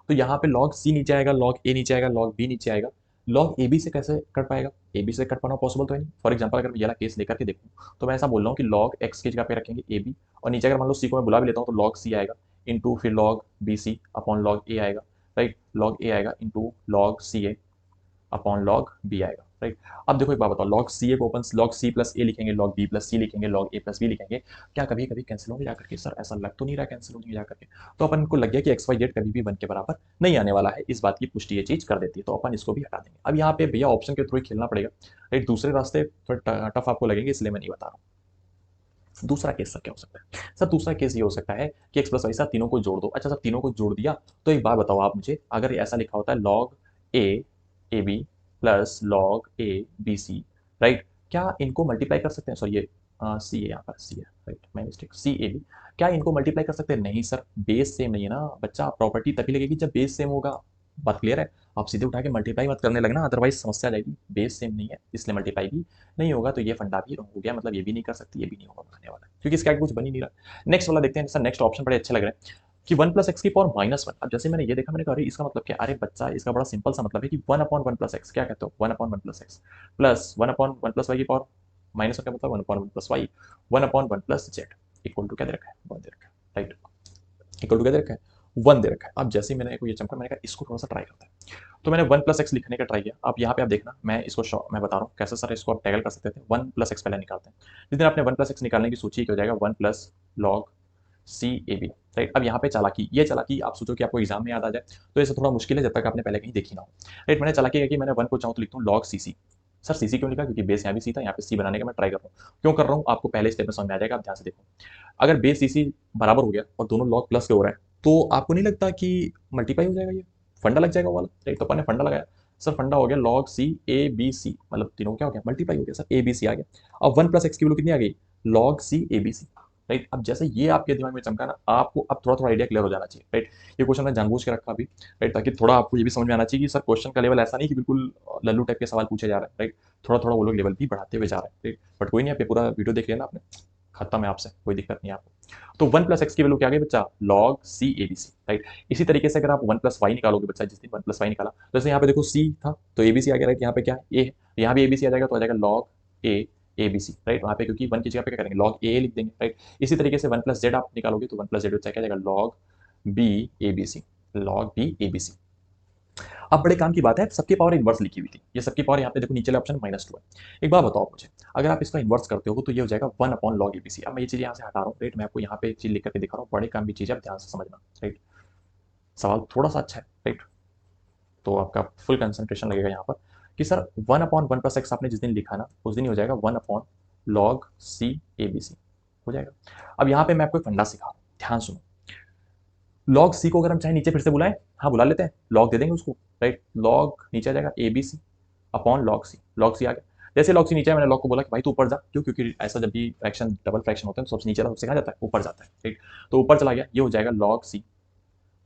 तो यहाँ पे लॉग सी नीचे आएगा, लॉग ए नीचे आएगा, लॉग बी नीचे आएगा। लॉग ए बी से कैसे कट पाएगा, ए बी से कट पाना पॉसिबल तो है नहीं। फॉर एग्जाम्पल अगर मैं ये वाला केस लेकर के देखूँ तो मैं ऐसा बोल रहा हूँ कि लॉग एक्स की जगह पे रखेंगे ए बी, और नीचे अगर मान लो सी को मैं बुला भी लेता हूँ तो लॉग सी आएगा इंटू फिर log B C upon log A आएगा, राइट। लॉग ए आएगा into log C A upon log B आएगा, राइट। अब देखो एक बात बताओ, लॉग सी ए को open log C plus A लिखेंगे, लॉग बी प्लस सी लिखेंगे, लॉग ए प्लस बी लिखेंगे, क्या कभी कभी कैंसिल होंगे जाकर के। सर ऐसा लग तो नहीं रहा कैंसिल होंगे जाकर के, तो अपन को लग गया कि एक्स वाई जेड कभी भी 1 के बराबर नहीं आने वाला है, इस बात की पुष्टि ये चीज कर देती है, तो अपन इसको भी हटा देंगे। अब यहाँ पे भैया ऑप्शन के थ्रू ही खेलना पड़ेगा, राइट। दूसरे रास्ते थोड़ा टफ आपको लगेंगे इसलिए मैं नहीं बता रहा हूँ। दूसरा केस सर क्या हो सकता है, सर दूसरा केस ये हो सकता है कि एक्स प्लस वाई, सर तीनों को जोड़ दो। अच्छा सर तीनों को जोड़ दिया, तो एक बात बताओ आप मुझे, अगर ऐसा लिखा होता है log a b plus log a b c, right, क्या इनको मल्टीप्लाई कर सकते हैं। सॉरी ये सी है, यहाँ पर सी है, right, my mistake, c a b, क्या इनको मल्टीप्लाई कर सकते हैं। नहीं सर, बेस सेम नहीं है ना बच्चा, प्रॉपर्टी तभी लगेगी जब बेस सेम होगा। बात क्लियर है, आप सीधे उठा के मल्टीप्लाई मत करने लगना, अदरवाइज समस्या आ जाएगी। बेस सेम नहीं है इसलिए मल्टीप्लाई भी नहीं होगा, तो ये फंडा भी रॉन्ग हो गया, मतलब ये भी नहीं कर सकती, ये भी नहीं होगा बनाने वाला, क्योंकि इसका आगे कुछ बन ही नहीं रहा। नेक्स्ट वाला देखते हैं सर, नेक्स्ट ऑप्शन बड़े अच्छे लग रहे हैं कि 1 प्लस एक्स की पावर -1। अब जैसे मैंने ये देखा, मैंने कहा अरे इसका मतलब क्या, अरे बच्चा इसका बड़ा सिंपल सा मतलब है कि 1 अपॉन 1 प्लस एक्स, क्या कहते हो 1 upon 1 plus x plus 1 upon 1 plus y की पावर -1 का मतलब 1 upon 1 plus y 1 upon 1 plus z equal to क्या दे रखा है 1 दे रखा है, राइट, इक्वल टू क्या दे रखा है 1 दे रखा है। अब जैसे ही मैंने को ये चमका, मैंने कहा इसको थोड़ा सा ट्राई करते हैं, तो मैंने 1 प्लस एक्स लिखने का ट्राई किया। अब यहाँ पे आप देखना, मैं इसको मैं बता रहा हूँ कैसे सर इसको आप टैगल कर सकते थे। 1 प्लस एक्स पहले निकालते हैं, जिस दिन आपने 1 प्लस एक्स निकालने की सोची क्या हो जाएगा 1 plus log C a b, right. अब यहाँ पे चालाकी, ये चालाकी आप सोचो कि आपको एग्जाम में याद आ जाए तो ऐसा थोड़ा मुश्किल है जब तक आपने पहले कहीं देखी ना हो, राइट। मैंने चालाकी है कि मैंने 1 को चाहूँ तो लिखता हूँ लॉग सी सी। सर सी सी क्यों लिखा, क्योंकि बेस यहाँ भी सी था, यहाँ पे सी बनाने का मैं ट्राई कर रहा हूँ। क्यों कर रहा हूँ आपको पहले स्टेप में समझ में आ जाएगा, आप ध्यान से देखो। अगर बेस सी सी बराबर हो गया और दोनों लॉग प्लस के हो रहे हैं तो आपको नहीं लगता कि मल्टीप्लाई हो जाएगा, ये फंडा लग जाएगा वाला, राइट। तो अपन ने फंडा लगाया, सर फंडा हो गया लॉग सी ए बी सी, मतलब तीनों क्या हो गया मल्टीप्लाई हो गया, सर ए बी सी आ गया। अब 1 प्लस एक्स की वैल्यू कितनी आ गई log C a b c, right. अब जैसे ये आपके दिमाग में चमका ना, आपको अब थोड़ा थोड़ा आइडिया क्लियर हो जाना चाहिए, राइट। ये क्वेश्चन मैं जानबूझ के रखा अभी, राइट, ताकि थोड़ा आपको ये भी समझ में आना चाहिए कि सर क्वेश्चन का लेवल ऐसा नहीं कि बिल्कुल लल्लू टाइप के सवाल पूछे जा रहे हैं, राइट। थोड़ा थोड़ा वो लोग लेवल भी बढ़ाते हुए जा रहे हैं, राइट। बट कोई नहीं, आप ये पूरा वीडियो देख लेना आपने, खत्म है आपसे, कोई दिक्कत नहीं है आपको। तो 1 प्लस एक्स की वैल्यू क्या आ गई बच्चा log C a b c, right. इसी तरीके से अगर आप 1 प्लस वाई निकालोगे बच्चा, जिस दिन 1 प्लस वाई निकाला, जैसे यहाँ पे देखो सी था तो ए बी सी आ गया, राइट। यहाँ पे क्या ए है, यहाँ भी ए बी सी आ जाएगा, तो आ जाएगा log a b c, right. वहाँ पे क्योंकि 1 की जगह पे क्या करेंगे लॉग ए लिख देंगे, राइट। इसी तरीके से 1 प्लस जेड आप निकालोगे तो 1 प्लस जेड बच्चा क्या जाएगा log B a b c, log B a b c. अब बड़े काम की बात है, सबकी पावर इनवर्स लिखी हुई थी, ये सबकी पावर यहाँ पे देखो नीचे ऑप्शन -2 है। एक बात बताओ मुझे, अगर आप इसका इनवर्स करते हो तो ये हो जाएगा 1 अपॉन लॉग एबीसी। अब मैं ये चीज़ यहाँ से हटा रहा हूँ, राइट। मैं आपको यहाँ पे एक चीज़ लिख करके दिखा रहा हूँ, बड़े काम की चीज़ है, आप ध्यान से समझना, राइट। सवाल थोड़ा सा अच्छा है, राइट, तो आपका फुल कंसंट्रेशन लगेगा यहाँ पर कि सर 1 अपॉन 1 प्लस एक्स आपने जिस दिन लिखा ना, उस दिन ही हो जाएगा 1 upon log C a b c हो जाएगा। अब यहाँ पे मैं आपको एक फंडा सिखा रहा हूँ, ध्यान सुनो। लॉग सी को अगर हम चाहे नीचे फिर से बुलाएं, हाँ बुला लेते हैं, लॉग दे देंगे उसको, राइट। लॉग नीचे आ जाएगा a b C upon log c आ गया। जैसे लॉग सी नीचे मैंने लॉग को बोला कि भाई तू ऊपर जा, क्यों, क्योंकि ऐसा जब भी फ्रैक्शन डबल फ्रैक्शन होता है तो सबसे नीचे सबसे कहाँ जाता है ऊपर जाता है, राइट। तो ऊपर चला गया, ये हो जाएगा log c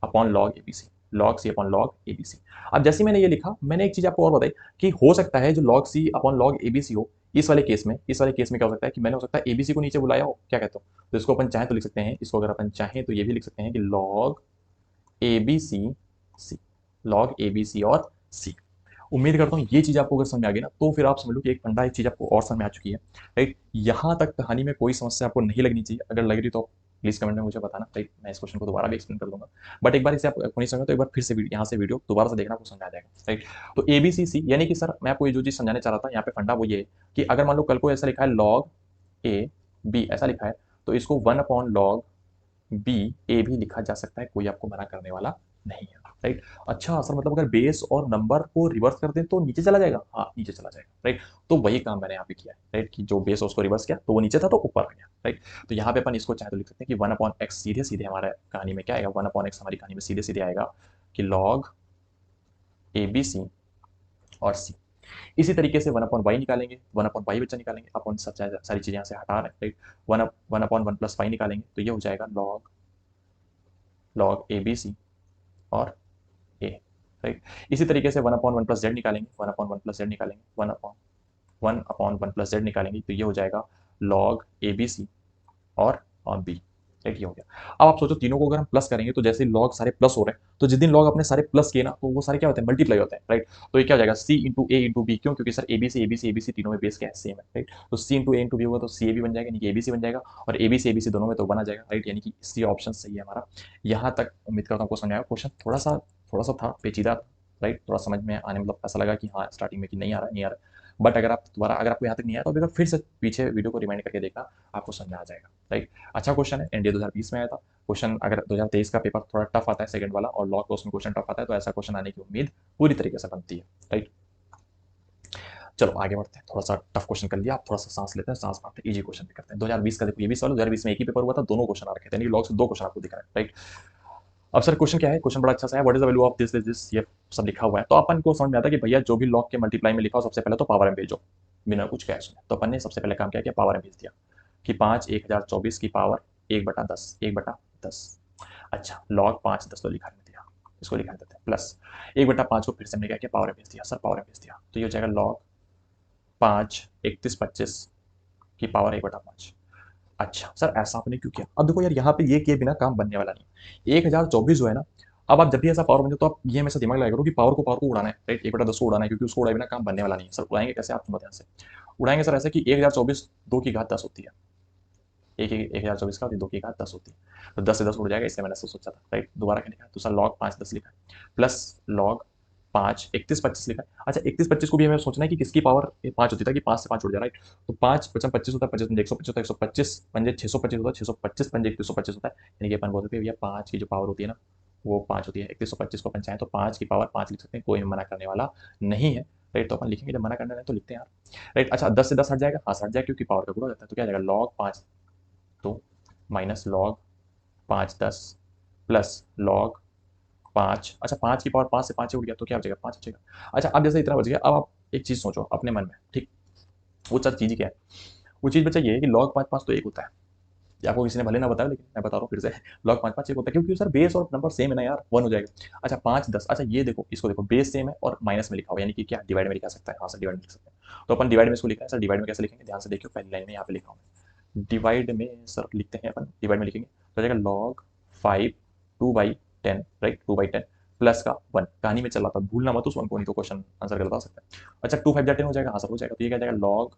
upon log a b c, log c upon log a b c. अब जैसे मैंने ये लिखा, मैंने एक चीज आपको और बताई कि हो सकता है जो log c upon log a b c हो, इस वाले केस में क्या हो सकता है कि मैंने हो सकता है एबीसी को नीचे बुलाया हो, क्या कहते हो, तो इसको अपन चाहें तो लिख सकते हैं, इसको अगर अपन चाहें तो ये भी लिख सकते हैं कि log a b c, log a b c और सी। उम्मीद करता हूँ ये चीज़ आपको अगर समझ में आ गई ना, तो फिर आप समझ लो कि एक फंडा एक चीज़ आपको और समझ में आ चुकी है, राइट। यहाँ तक कहानी में कोई समस्या आपको नहीं लगनी चाहिए, अगर लग रही तो प्लीज़ कमेंट में मुझे बताना, राइट। मैं इस क्वेश्चन को दोबारा भी एक्सप्लेन कर दूंगा, बट एक बार इसे आपको नहीं समझा तो एक बार फिर से यहाँ से वीडियो दोबारा से देखना, आपको समझ आ जाएगा, राइट। तो ए बी सी यानी कि सर मैं आपको ये जो चीज़ समझाने चाह रहा था यहाँ पे फंडा वो ये है कि अगर मान लो कल को ऐसा लिखा है लॉग ए बी ऐसा लिखा है, तो इसको 1 अपॉन लॉग बी ए भी लिखा जा सकता है, कोई आपको मना करने वाला नहीं है। राइट। अच्छा सर मतलब अगर बेस और नंबर को रिवर्स कर दें तो नीचे चला जाएगा, हाँ नीचे चला जाएगा, राइट। तो वही काम मैंने यहाँ पे किया है, राइट, कि जो बेस है उसको रिवर्स किया तो वो नीचे था तो ऊपर आ गया, राइट। तो यहाँ पे अपन इसको चाहे तो लिख सकते हैं कि 1/x सीधे सीधे हमारे कहानी में क्या आएगा, 1/x हमारी कहानी में सीधे सीधे आएगा कि लॉग ए बी सी और सी। इसी तरीके से 1/y निकालेंगे, 1/y बच्चा निकालेंगे, अपन सब सारी चीजें यहाँ से हटा रहे हैं, राइट। 1/1 + y निकालेंगे तो ये हो जाएगा log log a b c और ए, राइट। इसी तरीके से 1/1 + z निकालेंगे, 1/1 + z निकालेंगे, 1/1 + z निकालेंगे तो ये हो जाएगा लॉग ए बी सी और बी, राइट। ये हो गया। अब आप सोचो तीनों को अगर हम प्लस करेंगे तो जैसे लॉग सारे प्लस हो रहे हैं तो जिस दिन लॉग अपने सारे प्लस किए ना तो वो सारे क्या होते हैं, मल्टीप्लाई होते हैं, राइट। तो ये क्या हो जाएगा सी इंटू ए इंटू बी, क्यों, क्योंकि सर ए बी सी तीनों में बेस क्या है, सेम है, राइट। तो सी इंटू ए इंटू बी होगा तो सी ए बी बन जाएगा, यानी कि ए बी सी बन जाएगा, और ए बी सी दोनों में तो 1 आ जाएगा, राइट। यानी कि सी ऑप्शन सही है हमारा। यहाँ तक उम्मीद करता हूँ आपको समझ आया। क्वेश्चन थोड़ा सा था पेचीदा, राइट। थोड़ा समझ में आने मतलब ऐसा लगा कि हाँ स्टार्टिंग में कि नहीं आ रहा नहीं आ रहा, बट अगर आप दोबारा अगर आपको यहाँ तक नहीं आया तो अगर फिर से पीछे वीडियो को रिमाइंड करके देखना, आपको समझ में आ जाएगा, राइट। अच्छा क्वेश्चन है, एनडीए 2020 में आया था क्वेश्चन। अगर 2023 का पेपर थोड़ा टफ आता है सेकंड वाला और लॉ क्लास में क्वेश्चन टफ आता है तो ऐसा क्वेश्चन आने की उम्मीद पूरी तरीके से बनती है, राइट। चलो आगे बढ़ते हैं, थोड़ा सा टफ क्वेश्चन कर लिया, आप थोड़ा सा सांस लेते हैं, सांस मारते हैं, इजी क्वेश्चन भी करते हैं। 2020 का देखो ये भी सवाल, 2020 में एक ही पेपर हुआ था, दोनों क्वेश्चन आ रखे थे, यानी लॉग से दो क्वेश्चन आपको दिख रहा है, राइट। अब सर क्वेश्चन क्या है, क्वेश्चन बड़ा अच्छा सा है, what is the value of this, ये सब लिखा हुआ है। तो अपन को समझ में आता है कि भैया जो भी लॉग के मल्टीप्लाई में लिखा हो सबसे पहले तो पावर में भेजो, बिना कुछ कैश में। तो अपन ने सबसे पहले काम क्या किया, पावर में भेज दिया कि 5 1024 की पावर 1/10 1/10। अच्छा लॉग 5 10 तो लिखा नहीं दिया, इसको लिखा देते हैं प्लस 1/5 को फिर से हमने क्या किया, पावर में भेज दिया, सर पावर में भेज दिया तो ये हो जाएगा लॉग 5 31 25 की पावर 1/5। अच्छा सर ऐसा आपने क्यों किया, अब देखो यार यहाँ पे ये किए बिना काम बनने वाला नहीं। 1024 जो है ना, अब आप जब भी ऐसा पावर बने तो आप ये हमेशा दिमाग लगाया करो कि पावर को उड़ाना है, राइट। 1/10 को उड़ाना है, क्योंकि उसको उड़ाए बिना काम बनने वाला नहीं है। सर उड़ाएंगे कैसे, आप ध्यान से उड़ाएंगे सर ऐसे कि 1024 2 की घात 10 होती है, 1024 का होती है, 2 की घात 10 होती है, तो 10 से 10 उड़ जाएगा, इसलिए मैंने ऐसा सोचा था, राइट। दोबारा क्या लिखा है, तो सर लॉग 5 10 लिखा है प्लस लॉग 5 31 25 लिखा है। अच्छा 31 25 को भी हमें सोचना है कि किसकी पावर 5 होती है, कि 5 से 5 उड़ जाए, राइट। तो 5 5 25 होता है, 25 125 होता है, 125 पंजे 625 होता है, 625 पंजे 3125 होता है, यानी कि अपन बोल सकते हैं भैया 5 की जो पावर होती है ना वो 5 होती है। 3125 को अपन चाहें तो 5 की पावर 5 लिख सकते हैं, कोई हमें मना करने वाला नहीं है, राइट। तो अपन लिखेंगे, जब मना करना है तो लिखते हैं यार, राइट। अच्छा 10 से 10 हट जाएगा, हाँ हट जाएगा क्योंकि पावर का गुणा हो जाता है, तो क्या आ जाएगा लॉग 5 तो माइनस लॉग 5 10 प्लस लॉग 5। अच्छा 5 की पावर 5 से 5 से उड़ गया तो क्या बचेगा, 5 बचेगा। अच्छा अब जैसे इतना बच गया, अब आप एक चीज़ सोचो अपने मन में, ठीक। वो सर चीज़ क्या है, वो चीज़ बचा ये है कि लॉग 5 5 तो एक होता है, ये आपको किसी ने भले ना बताया लेकिन मैं बता रहा हूँ फिर से। लॉग 5 5 एक होता है क्योंकि सर बेस और नंबर सेम है ना यार, 1 हो जाएगा। अच्छा 5 10, अच्छा ये देखो इसको देखो, बेस सेम है और माइनस में लिखा हुआ, यानी कि क्या डिवाइड में लिखा सकता है, हाँ सर डिवाइड में लिख सकते हैं। तो अपन डिवाइड में इसको लिखा है, सर डिवाइड में कैसे लिखेंगे, ध्यान से देखियो, पहली लाइन में यहाँ पे लिखा हूँ डिवाइड में, सर लिखते हैं अपन डिवाइड में लिखेंगे तो जाएगा लॉग 5 2/10, राइट 2/10 प्लस का 1, कहानी में चल रहा था, भूलना मत उस 1 को, नहीं तो क्वेश्चन आंसर गलत आ सकता है। अच्छा 2 5 10 हो जाएगा, हाँ सर हो जाएगा, तो ये क्या जाएगा लॉग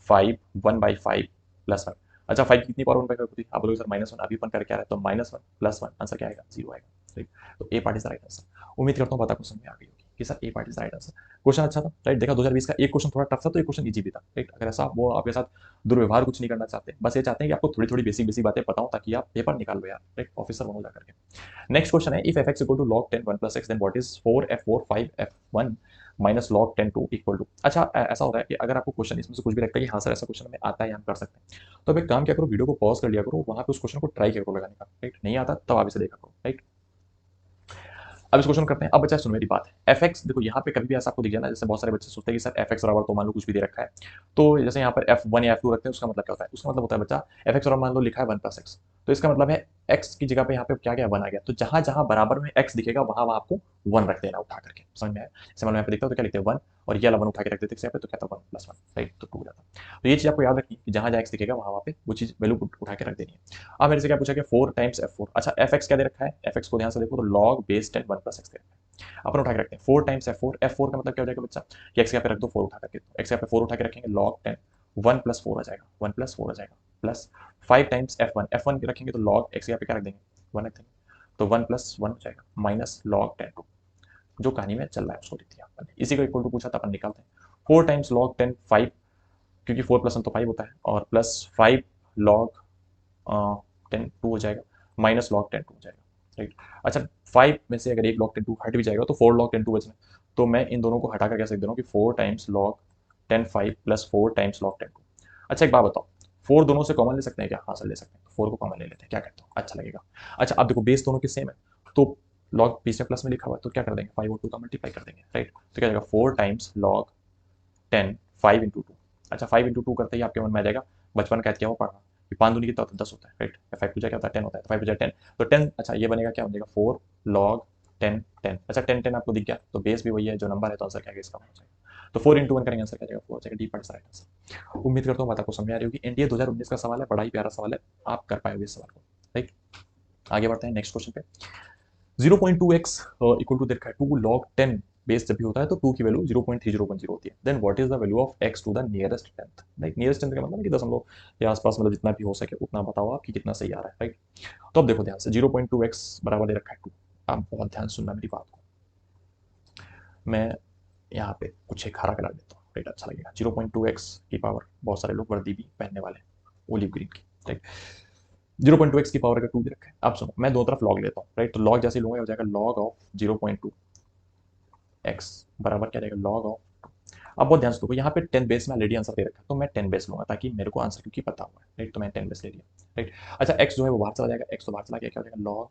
5 1/5 प्लस 1। अच्छा 5 कितनी पावर 1/5 होती है, आप बोलोगे सर -1, अभी अपन कर क्या रहे हैं, तो -1 प्लस 1 आंसर क्या आएगा, 0 आएगा, राइट। तो A part is the right answer. उम्मीद करता हूँ बात आपको समझ में आ गई होगी कि sir A part is the right answer. Question अच्छा था, राइट। देखा 2020 का एक क्वेश्चन थोड़ा टफ था तो एक क्वेश्चन इजी भी था, राइट। अगर ऐसा वो आपके साथ दुर्व्यवहार कुछ नहीं करना चाहते, बस ये चाहते हैं कि आपको थोड़ी थोड़ी बेसिक बेसिक बातें पता हो ताकि आप पेपर निकाल लो यार, राइट, ऑफिसर बनो जाकर के। नेक्स्ट क्वेश्चन है, if f x equal to log 10 1 plus x then what is 4f4 5f1 minus log 10 2 equal to. अच्छा ऐसा होता है कि अगर आपको क्वेश्चन इसमें से कुछ भी लगता है कि हाँ सर ऐसा क्वेश्चन हमें आता है या हम कर सकते हैं, तो अब एक काम क्या करो, वीडियो को पॉज कर लिया करो, वहां पे उस क्वेश्चन को ट्राई करो लगाने का, राइट। नहीं आता तब आप इसे देखा करो, राइट। अब इस क्वेश्चन करते हैं। अब बच्चा सुनो मेरी बात, एफ एक्स देखो यहाँ पे कभी भी ऐसा आपको दिख जाए ना, जैसे बहुत सारे बच्चे सोचते हैं कि सर एफ एक्स बराबर तो मान लो कुछ भी दे रखा है, तो जैसे यहाँ पर F1 या F2 रखते हैं, उसका मतलब क्या होता है, उसका मतलब होता है बच्चा एफ एक्स बराबर मान लो लिखा है 1 प्लस एक्स, तो इसका मतलब है एक्स की जगह पे यहाँ पे क्या गया 1 आ गया, तो जहां जहां बराबर में एक्स दिखेगा वहां वहां आपको 1 रख देना उठा करके, समझ में आया। जैसे मान लो यहाँ पे दिखता है तो क्या लिखते हैं 1, और ये वाला 1 उठा के रख देते हैं यहाँ पे, तो क्या था 1 प्लस 1, राइट, तो 2 हो जाता। तो ये चीज आपको याद रखनी कि जहां जहां एक्स दिखेगा वहां वहां पे वो चीज वैल्यू उठा के रख देनी है। अब मेरे से क्या पूछा गया 4 टाइम्स F4। अच्छा एफ एक्स क्या दे रखा है, एफ एक्स को ध्यान से देखो तो लॉग बेस 10 1 प्लस एक्स दे रखा है, अपन उठा के रखते हैं 4 टाइम्स F4। F4 का मतलब क्या हो जाएगा बच्चा कि एक्स यहाँ पे रख दो 4 उठा करके, एक्स यहाँ पे 4 उठा के रखेंगे लॉग 10 1 प्लस 4 आ जाएगा, 1 प्लस 4 आ जाएगा प्लस 5 टाइम्स F1, F1 रखेंगे तो लॉग एक्स यहाँ पे क्या रख देंगे 1 रख देंगे, तो 1 प्लस 1 हो जाएगा माइनस लॉग 10 2, जो कहानी में चल रहा है उसको लिख दिया अपन ने। इसी को इक्वल टू पूछा था, अपन निकालते हैं 4 टाइम्स लॉग 10 5, क्योंकि 4 प्लस 1 तो 5 होता है, और प्लस 5 लॉग 10 2 हो जाएगा, माइनस लॉग 10 2 हो जाएगा, राइट। अच्छा 5 में से अगर एक log 10 2 हट भी जाएगा तो 4 log 10 2 बचना है। तो मैं इन दोनों को हटाकर कैसे लिख दे रहा हूँ कि 4 times log 10 5 plus 4 times log 10 2। अच्छा एक बात बताओ, 4 दोनों से कॉमन ले सकते हैं क्या? हाँ सर ले सकते हैं। 4 को कॉमन ले लेते हैं, क्या कहते हो? अच्छा लगेगा। अच्छा अब देखो बेस दोनों के सेम है, तो log बीच में प्लस में लिखा हुआ है तो क्या कर देंगे, 5 और 2 का मल्टीप्लाई कर देंगे, राइट। तो क्या जाएगा 4 टाइम्स log 10 5 इंटू 2। अच्छा 5 इंटू 2 करते ही आपके मन में आ जाएगा, बचपन का क्या वो पढ़ा कि 5 दूनी कितना होता है 10 होता है, राइट। 5 पूछा क्या होता है 10 होता है, तो 5 पूछा 10 तो 10। अच्छा ये बनेगा क्या बनेगा 4 log 10 10। अच्छा 10 10 आपको दिख गया तो बेस भी वही है जो नंबर है, तो आंसर क्या है इसका हो जाएगा। तो 4 इंटू 1 करेंगे आंसर क्या जाएगा 4 जाएगा, डी पार्ट राइट आंसर। उम्मीद करता हूँ बात आपको समझ में आ रही होगी। एनडीए 2019 का सवाल है, बड़ा ही प्यारा सवाल है, आप कर पाओगे इस सवाल को, राइट। आगे बढ़ते हैं नेक्स्ट क्वेश्चन पे। 0.2x इक्वल टू देखा है 2 log 10 बेस जब भी होता है तो 2 की वैल्यू 0.3010 होती है। Then what is the value of x to the nearest tenth. Like nearest tenth का मतलब है कि दशमलव के आसपास, मतलब जितना भी हो सके उतना बताओ आप कि कितना सही आ रहा है, राइट। तो अब देखो ध्यान से 0.2x बराबर दे रखा है 2। आप बहुत ध्यान से सुनना मेरी बात को, मैं यहाँ पे कुछ एक हरा कलर देता हूँ, राइट, अच्छा लगेगा। 0.2x की पावर, बहुत सारे लोग वर्दी भी पहनने वाले हैं ओलिव ग्रीन की, राइट। 0.2x की पावर अगर 2 दे रखा है, आप सुनो मैं दो तरफ लॉग लेता हूँ, राइट। तो लॉग जैसे ही लूंगा हो जाएगा लॉग ऑफ 0.2 एक्स बराबर क्या रहेगा लॉग ऑफ। अब बहुत ध्यान से देखो यहाँ पे 10 बेस में ऑलरेडी आंसर दे रखा है, तो मैं 10 बेस लूंगा ताकि मेरे को आंसर क्योंकि पता हुआ है, राइट। तो मैं 10 बेस ले लिया, राइट। अच्छा एक्स जो है वो बाहर चला जाएगा, एक्स तो बाहर चला गया, क्या हो जाएगा लॉग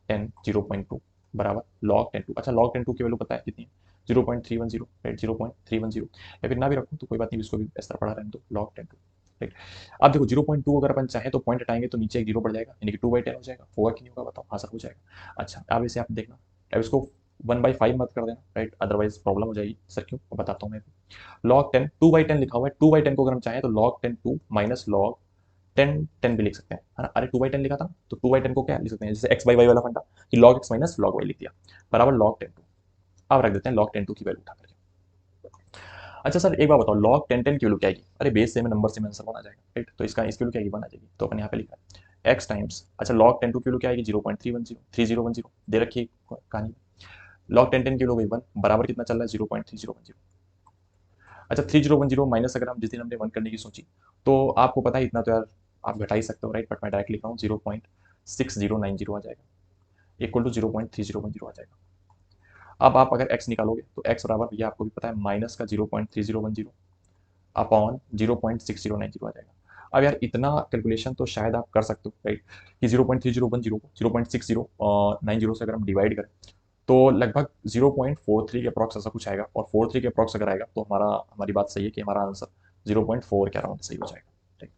10 0.2 बराबर लॉग 10 2। अच्छा लॉग 10 2 की वैल्यू पता है कितनी है 0.310, राइट। 0.310 या फिर ना भी रखूँ तो कोई बात नहीं, इसको भी इस तरह पढ़ा रहे हैं तो लॉग 10 2, राइट। अब देखो 0.2 अगर अपन चाहे तो पॉइंट हटाएंगे तो नीचे एक जीरो बढ़ जाएगा, यानी कि 2/10 हो जाएगा। होगा कि नहीं होगा बताओ? हाँ सर हो जाएगा। अच्छा अब इसे आप देखना, अब इसको 1/5 मत कर देना, राइट, अदरवाइज प्रॉब्लम हो जाएगी। सर क्यों बताता हूँ मैं। लॉग 10 2/10 लिखा हुआ है, 2/10 को अगर हम चाहें तो लॉग 10 2 माइनस लॉग 10 10 भी लिख सकते हैं, है ना। अरे 2/10 लिखा था तो 2/10 को क्या लिख सकते हैं, जैसे x बाई वाई वाला फंडा कि log x minus log y लिख दिया बराबर log 10 2। अब रख देते हैं log 10 2 की वैल्यू उठा करके। अच्छा सर एक बार बताओ log 10 10 की वैल्यू क्या आएगी? अरे बेस से में नंबर से में आंसर बना जाएगा, राइट। तो इसकी वैल्यू क्या आएगी 1 आ जाएगी, तो अपन यहाँ पे लिखा है x टाइम्स। अच्छा log 10 2 की वैल्यू क्या आएगी 0.310 3010 दे रखी है कहानी में। log 10 10 की वैल्यू गई 1 बराबर कितना चल रहा है 0.3010। अच्छा 3010 माइनस अगर हम जिस दिन हमने 1 करने की सोची तो आपको पता है इतना तो यार आप घटा ही सकते हो, राइट। बट मैं डायरेक्ट लिख रहा हूँ 0.6090 आ जाएगा इक्वल टू 0.3010 आ जाएगा। अब आप अगर x निकालोगे तो x बराबर भैया आपको भी पता है माइनस का 0.3010 अपॉन 0.6090 आ जाएगा। अब यार इतना कैलकुलेशन तो शायद आप कर सकते हो, राइट, कि 0.3010 को 0.6090 से अगर हम डिवाइड करें तो लगभग 0.43 के अप्रॉक्स ऐसा कुछ आएगा, और 43 के अप्रॉक्स अगर आएगा तो हमारी बात सही है कि हमारा आंसर 0.4 के अराउंड सही हो जाएगा, ठीक।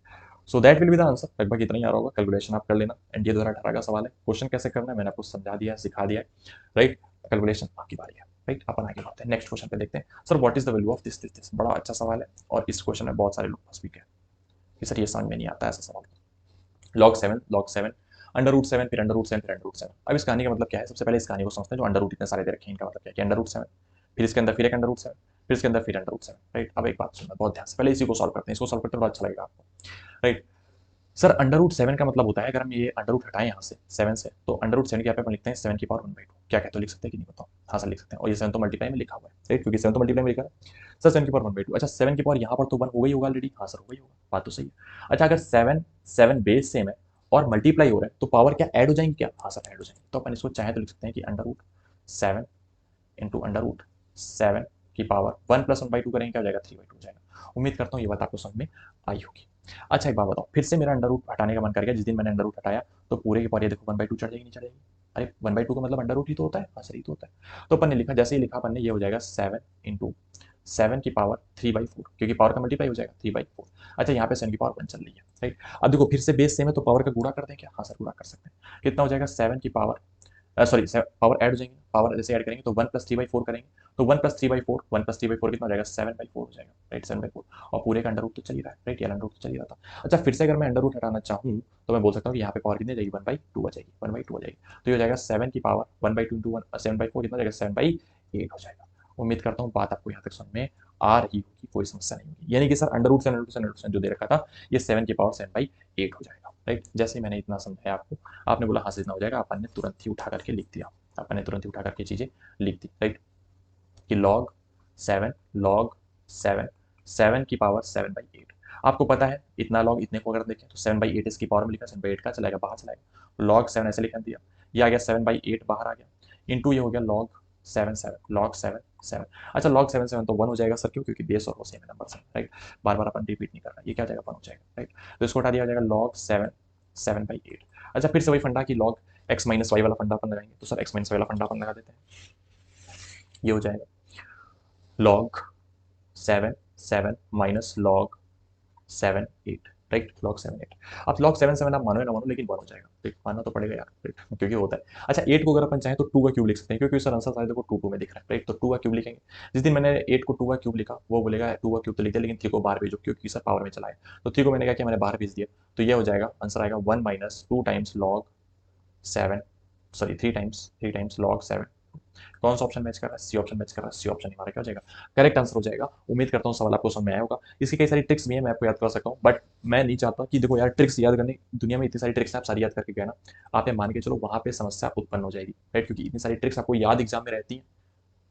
So that will be the answer, लगभग इतना ही आ रहा होगा। कैलकुलेशन आप कर लेना, एनडीए 2018 का सवाल है। क्वेश्चन कैसे करना है मैंने आपको समझा दिया है, सिखा दिया है, राइट। कैलकुलेशन आपकी बारी है, राइट। अपन आगे बढ़ते हैं नेक्स्ट क्वेश्चन पे, देखते हैं sir what is the value of this this this. बड़ा अच्छा सवाल है और इस क्वेश्चन में बहुत सारे लोग फंस भी गए कि सर ये समझ में नहीं आता ऐसा सवाल। log 7 अंडर रूट 7 फिर अंडर रूट 7 फिर अंडर रूट 7। अब इस कहानी का मतलब क्या है? सबसे पहले इस कहानी को समझते हैं, जो अंडर रूट इतने सारे दे रखे हैं इनका मतलब क्या है कि अंडर रूट 7 फिर इसके अंदर फिर एक अंडर रूट 7 फिर इसके अंदर फिर अंडर रूट 7, राइट। अब एक बात सुनना बहुत ध्यान से, पहले इसी को सॉल्व करते हैं, इसको सॉल्व करते हैं बड़ा अच्छा लगेगा आपको, राइट। सर अंडर रूट 7 का मतलब होता है अगर हम ये अंडर रूट हटाएं यहाँ से 7 से तो अंडर रूट 7 की यहाँ पे अपन लिखते हैं 7 की पावर 1/2। क्या कहते हो लिख सकते हैं कि नहीं बताओ? हाँ सर लिख सकते हैं, और ये 7 तो मल्टीप्लाई में लिखा हुआ है, राइट, क्योंकि 7 तो मल्टीप्लाई में लिखा है। सर 7 की पावर 1/2। अच्छा 7 की पावर यहाँ पर तो 1 हो गई होगा ऑलरेडी, हाँ सर हो गई होगा, बात तो सही है। अच्छा अगर 7 7 बेस सेम है और मल्टीप्लाई हो रहा है तो पावर क्या ऐड हो जाएंगी क्या? हाँ सर ऐड हो जाएंगी। तो अपन इसको चाहे तो लिख सकते हैं कि under root 7 into under root 7 की पावर 1+1/2 करेंगे, क्या हो जाएगा 3/2 हो जाएगा। उम्मीद करता हूँ ये बात आपको समझ में आई होगी। अच्छा एक बात बताओ, फिर से मेरा अंडर रूट हटाने का मन कर गया, जिस दिन मैंने अंडर रूट हटाया तो पूरे के पावर ये देखो 1/2 चढ़ जाएगी नहीं चढ़ेगी? अरे 1/2 का मतलब अंडर रूट ही तो होता है, हाँ सर ही तो होता है। तो अपन ने लिखा, जैसे ही लिखा अपन ने, ये हो जाएगा 7 इंटू 7 की पावर 3/4, क्योंकि पावर का मल्टीप्लाई हो जाएगा 3/4। अच्छा यहाँ पे 7 की पावर 1 चल रही है, राइट। अब देखो फिर से बेस सेम है तो पावर का गुणा कर दें क्या? हाँ सर गुणा कर सकते हैं। कितना हो जाएगा 7 की पावर, सॉरी पावर ऐड हो जाएंगे, पावर जैसे ऐड करेंगे तो 1+3/4 करेंगे तो 1+3/4 कितना हो जाएगा 7/4 हो जाएगा, राइट 7/4। और पूरे का अंडर रूट तो चल ही रहा है, राइट, ये अंडर रूट तो चल ही रहा था। अच्छा फिर से अगर मैं अंडर रूट हटाना चाहूँ तो मैं बोल सकता हूँ कि यहाँ पे पावर कितनी जाएगी 1/2 हो जाएगी, 1/2 हो जाएगी। तो ये हो जाएगा 7 की पावर 1/2 इंटू 7/4 कितना हो जाएगा 7/8 हो जाएगा। उम्मीद करता हूँ बात आपको यहाँ तक समझ में आ रही होगी, कोई समस्या नहीं होगी। यानी कि सर अंडर रूट जो दे रखा था ये 7 की पावर 7/8 हो जाएगा, राइट। जैसे ही मैंने इतना समझाया आपको, आपने बोला हाँ से इतना हो जाएगा, अपन ने तुरंत ही उठा करके लिख दिया, अपन ने तुरंत ही उठा करके चीजें लिख दी, राइट। कि log 7 7 की पावर 7/8। आपको पता है इतना लॉग इतने को अगर देखें तो 7/8 इसकी पावर में लिखा, 7/8 का चलाएगा बाहर चलाएगा, log 7 ऐसे लिखा दिया। ये आ गया 7/8 बाहर आ गया, इंटू ये हो गया log 7 log 7 अच्छा log 7 तो 1 हो जाएगा सर, क्यों? क्योंकि बेस और वो सेम नंबर से, राइट, बार बार अपन रिपीट नहीं कर रहा, ये क्या हो जाएगा 1 हो जाएगा, राइट। तो इसको हटा दिया हो जाएगा log 7/8। अच्छा फिर से वही फंडा कि log x माइनस वाई वाला फंडा अपन लगाएंगे, तो सर x माइनस वाई वाला फंडा अपन लगा देते हैं। ये हो जाएगा log 7 minus log 7 8, right, log 7 8। अब log 7 आप मानो या ना मानो लेकिन 1 हो जाएगा, ठीक, मानना तो पड़ेगा यार, राइट, क्योंकि होता है। अच्छा 8 को अगर अपन चाहें तो 2 का क्यूब लिख सकते हैं, क्योंकि सर आंसर शायद देखो 2 2 में दिख रहा है, राइट, तो 2 का क्यूब लिखेंगे। जिस दिन मैंने 8 को 2 का क्यूब लिखा वो बोलेगा 2 का क्यूब तो लिख दिया लेकिन 3 को बाहर भेजो, क्योंकि सर पावर में चला है, तो 3 को मैंने क्या किया, मैंने बाहर भेज दिया। तो ये हो जाएगा, आंसर आएगा 1 minus 2 times log 7, sorry 3 times log 7। कौन सा ऑप्शन मैच कर रहा है? सी ऑप्शन मैच कर रहा है, सी ऑप्शन हमारा क्या हो जाएगा, करेक्ट आंसर हो जाएगा। उम्मीद करता हूँ सवाल आपको समझ में आया होगा। इसकी कई सारी ट्रिक्स भी है, मैं आपको याद कर सकता हूँ, बट मैं नहीं चाहता कि देखो यार ट्रिक्स याद करने, दुनिया में इतनी सारी ट्रिक्स आप सारी याद करके गए ना, आप ये मान के चलो वहां पे समस्या उत्पन्न हो जाएगी, राइट, क्योंकि इतनी सारी ट्रिक्स आपको याद एग्जाम में रहती है,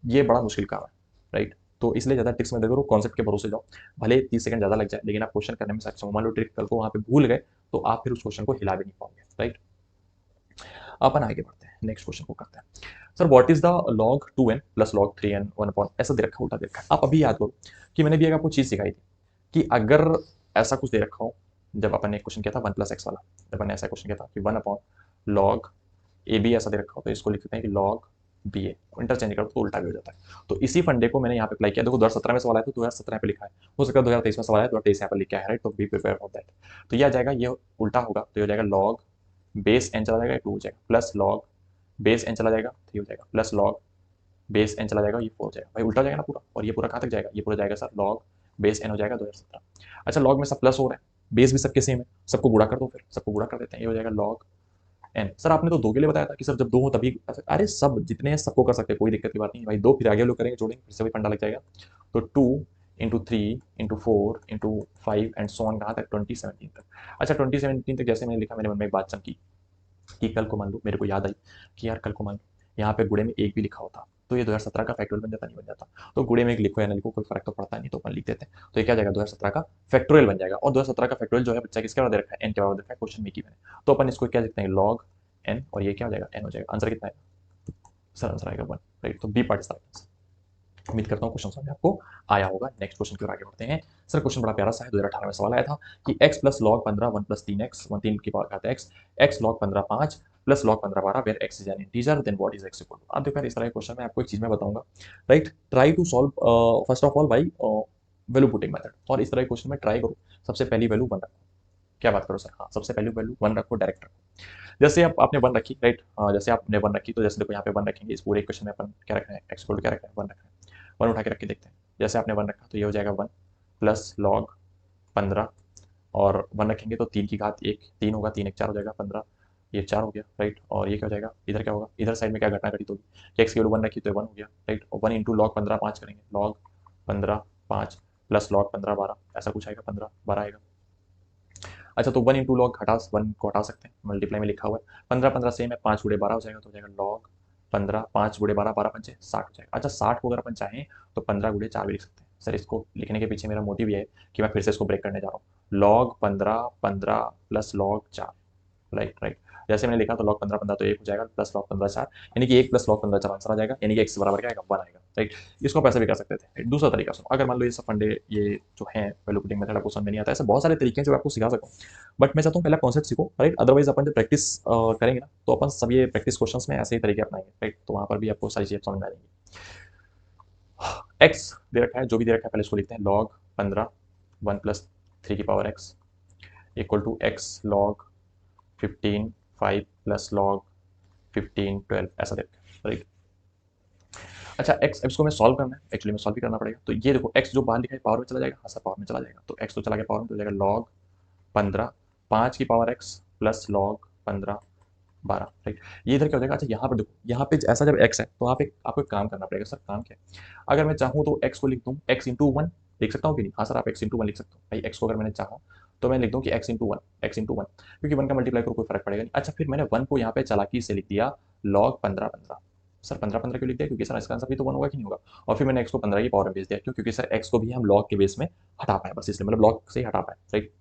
ये बड़ा मुश्किल काम है, राइट। तो इसलिए ज़्यादा ट्रिक्स में देखो, कॉन्सेप्ट के भरोसे जाओ, भले 30 सेकंड ज़्यादा लग जाए लेकिन आप क्वेश्चन करने में सक्षम हो। मान लो ट्रिक कल को वहाँ पे भूल गए तो आप फिर उस क्वेश्चन को हिला भी नहीं पाओगे, राइट। अपन आगे बढ़ते हैं, नेक्स्ट क्वेश्चन को करते हैं। Sir what is the log 2n plus log 3n 1 upon, ऐसा दे रखा है, उल्टा दे रखा है। आप अभी याद करो कि मैंने भी एक आपको चीज सिखाई थी कि अगर ऐसा कुछ दे रखा हो, जब अपन ने एक क्वेश्चन किया था 1 प्लस एक्स वाला, जब मैंने ऐसा क्वेश्चन किया था कि 1 अपॉन log ए बी ऐसा दे रखा हो, तो इसको लिख देते हैं कि log बी ए, इंटरचेंज करो तो उल्टा भी हो जाता है। तो इसी फंडे को मैंने यहाँ पे अप्लाई किया। देखो 2017 में सवाल आया तो 2017 पे लिखा है, हो सकता है 2023 में सवाल आया 2023 यहाँ पर लिखा है, राइट, तो बी प्रिपेयर फॉर दैट। तो ये आ जाएगा, ये उल्टा होगा तो ये हो जाएगा log बेस एन चला जाएगा 2 हो जाएगा, प्लस log बेस एन चला जाएगा 3 हो जाएगा, प्लस log बेस एन चला जाएगा, ये 4 हो जाएगा। भाई उल्टा हो जाएगा ना पूरा, और ये पूरा कहाँ तक जाएगा, ये पूरा जाएगा सर log बेस एन हो जाएगा 2017। अच्छा log में सब प्लस हो रहा है, बेस भी सबके सेम है, सबको गुणा कर दो, फिर सबको गुणा कर देते हैं, ये हो जाएगा log एन। सर आपने तो 2 के लिए बताया था कि सर जब 2 हो तभी, अरे सब जितने हैं सबको कर सकते हैं, कोई दिक्कत की बात नहीं है भाई। 2 फिर आगे लोग करेंगे, जोड़ेंगे, फिर से वही फंडा लग जाएगा। तो 2 into 3 into 4 into 5 and so on, कहाँ तक 2017 तक। अच्छा 2017 तक जैसे मैंने लिखा, मेरे मन में एक बात चमकी कि कल को मान लो, मेरे को याद आई कि यार कल को मान लो यहाँ पे गुड़े में एक भी लिखा होता तो ये 2017 का फैक्टोरियल बन जाता, नहीं बन जाता। तो गुड़े में एक लिखो या ना लिखो कोई फर्क तो पड़ता नहीं, तो अपन लिख देते हैं। तो ये क्या जाएगा 2017 का फैक्टोरियल बन जाएगा। और 2017 का फैक्टोरियल जो है बच्चा किसके बराबर दे रखा है, एन के बराबर दे रखा है, क्वेश्चन में की मैंने। तो अपन इसको क्या लिखते हैं, लॉग एन, और ये क्या हो जाएगा, एन हो जाएगा। आंसर कितना है सर, आंसर आएगा 1, राइट। तो बी पार्ट इसका आंसर। उम्मीद करता हूँ क्वेश्चन समझ में आपको आया होगा। नेक्स्ट क्वेश्चन की ओर आगे बढ़ते हैं। सर क्वेश्चन बड़ा प्यारा सा है, 2018 में सवाल आया था कि x plus log 15 1 plus 3x 1 3 की पावर घात x, x log 15 5 plus log 15 12 where x is an integer then what is x equal to. आप देखो यार इस तरह के क्वेश्चन में आपको एक चीज मैं बताऊंगा, right, try to solve first of all by value putting method. और इस तरह के क्वेश्चन में ट्राई करो सबसे पहली वैल्यू 1 रखो। क्या बात करो सर, हाँ सबसे पहली वैल्यू 1 रखो, डायरेक्ट रखो। जैसे आप आपने 1 रखी, राइट, जैसे आपने 1 रखी तो जैसे देखो यहाँ पे 1 रखेंगे, इस पूरे क्वेश्चन में अपन क्या रखना है, x इक्वल टू क्या रखना है, 1 रखना है। 1 उठा के रख के देखते हैं। जैसे आपने 1 रखा तो ये हो जाएगा 1 प्लस लॉग 15, और 1 रखेंगे तो 3 की घात 1, 3 होगा, 3 1 4 हो जाएगा 15, ये 4 हो गया, राइट। और ये क्या हो जाएगा, इधर क्या होगा, इधर साइड में क्या घटना घटित होगी कि एक्स की वैल्यू 1 रखी तो 1 हो गया, राइट। और 1 इंटू लॉग 15 5 करेंगे, लॉग 15 5 प्लस लॉग 15 12, ऐसा कुछ आएगा, 15 12 आएगा। अच्छा तो 1 इंटू लॉग हटा, 1 को हटा सकते हैं, मल्टीप्लाई में लिखा हुआ है। 15 15 सेम है, 5 गुड़े 12 हो जाएगा, तो हो जाएगा लॉग 15 5 गुड़े 12 12 पंचे 60 हो जाएगा। अच्छा 60 को अगर अपन चाहें तो 15 गुड़े 4 भी लिख सकते हैं। सर इसको लिखने के पीछे मेरा मोटिव ये है कि मैं फिर से इसको ब्रेक करने जा रहा हूँ। Log 15 15 plus log 4, right right. जैसे मैंने लिखा तो लॉग 15 15 तो 1 हो जाएगा, प्लस लॉग 15 4, यानी कि 1 प्लस लॉग 15 4 आंसर आ जाएगा, यानी कि x बराबर क्या आएगा, 1 आएगा, राइट। इसको आप ऐसे भी कर सकते थे। दूसरा तरीका सुनो, अगर मान लो ये सब फंडे ये जो है वैल्यू पुटिंग मेथड आपको समझ में नहीं आता, ऐसे बहुत सारे तरीके हैं जो आपको सिखा सकूँ, बट मैं चाहता हूँ पहला कॉन्सेप्ट सीखो, राइट। अदरवाइज अपन जब प्रैक्टिस करेंगे ना तो अपन सब ये प्रैक्टिस क्वेश्चंस में ऐसे ही तरीके अपनाएंगे, राइट, तो वहाँ पर भी आपको सारी चीजें समझ में आ जाएंगी। एक्स दे रखा है, जो भी दे रखा है पहले इसको लिखते हैं, लॉग 15 1 प्लस 3 की power x equal to x log 15 5 plus log 15 12, ऐसा दे रखा है, राइट। अच्छा एक्स, इसको मैं सॉल्व करना है, एक्चुअली में सॉल्व भी करना पड़ेगा। तो ये देखो एक्स जो बाहर लिखा है पावर में चला जाएगा, हाँ सर पावर में चला जाएगा, तो एक्स तो चला गया पावर में, तो हो जाएगा लॉग 15 5 की power x plus log 15 12, right. ये इधर क्या हो जाएगा, अच्छा यहाँ पर देखो, यहाँ पे ऐसा जब x है तो यहाँ पे आपको एक काम करना पड़ेगा। सर काम क्या है, अगर मैं चाहूँ तो x को लिख दूँ x इंटू 1, लिख सकता हूँ कि नहीं, हाँ सर आप x इंटू 1 लिख सकते हो भाई। x को अगर मैंने चाहा तो मैं लिख दूँ कि x इंटू 1, x इंटू 1, क्योंकि 1 का मल्टीप्लाई करो कोई फर्क पड़ेगा नहीं। अच्छा फिर मैंने 1 को यहाँ पे चालाकी से लिख दिया लॉग 15 15। सर 15 15 क्यों लिख दिया, क्योंकि सर इसका आंसर भी तो 1 होगा कि नहीं होगा। और फिर मैंने x को 15 की पावर में भेज दिया, क्यों, क्योंकि सर x को भी हम लॉग के बेस में हटा पाए, बस इसलिए मतलब लॉग से ही हटा पाए, राइट।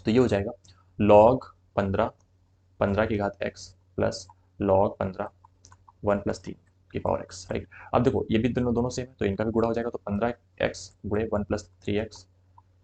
तो ये हो जाएगा लॉग 15 15 की घात x प्लस log 15 1 + 3 की पावर x, राइट। अब देखो ये भी दोनों सेम है तो इनका भी गुणा हो जाएगा, तो 15x गुणे 1 + 3x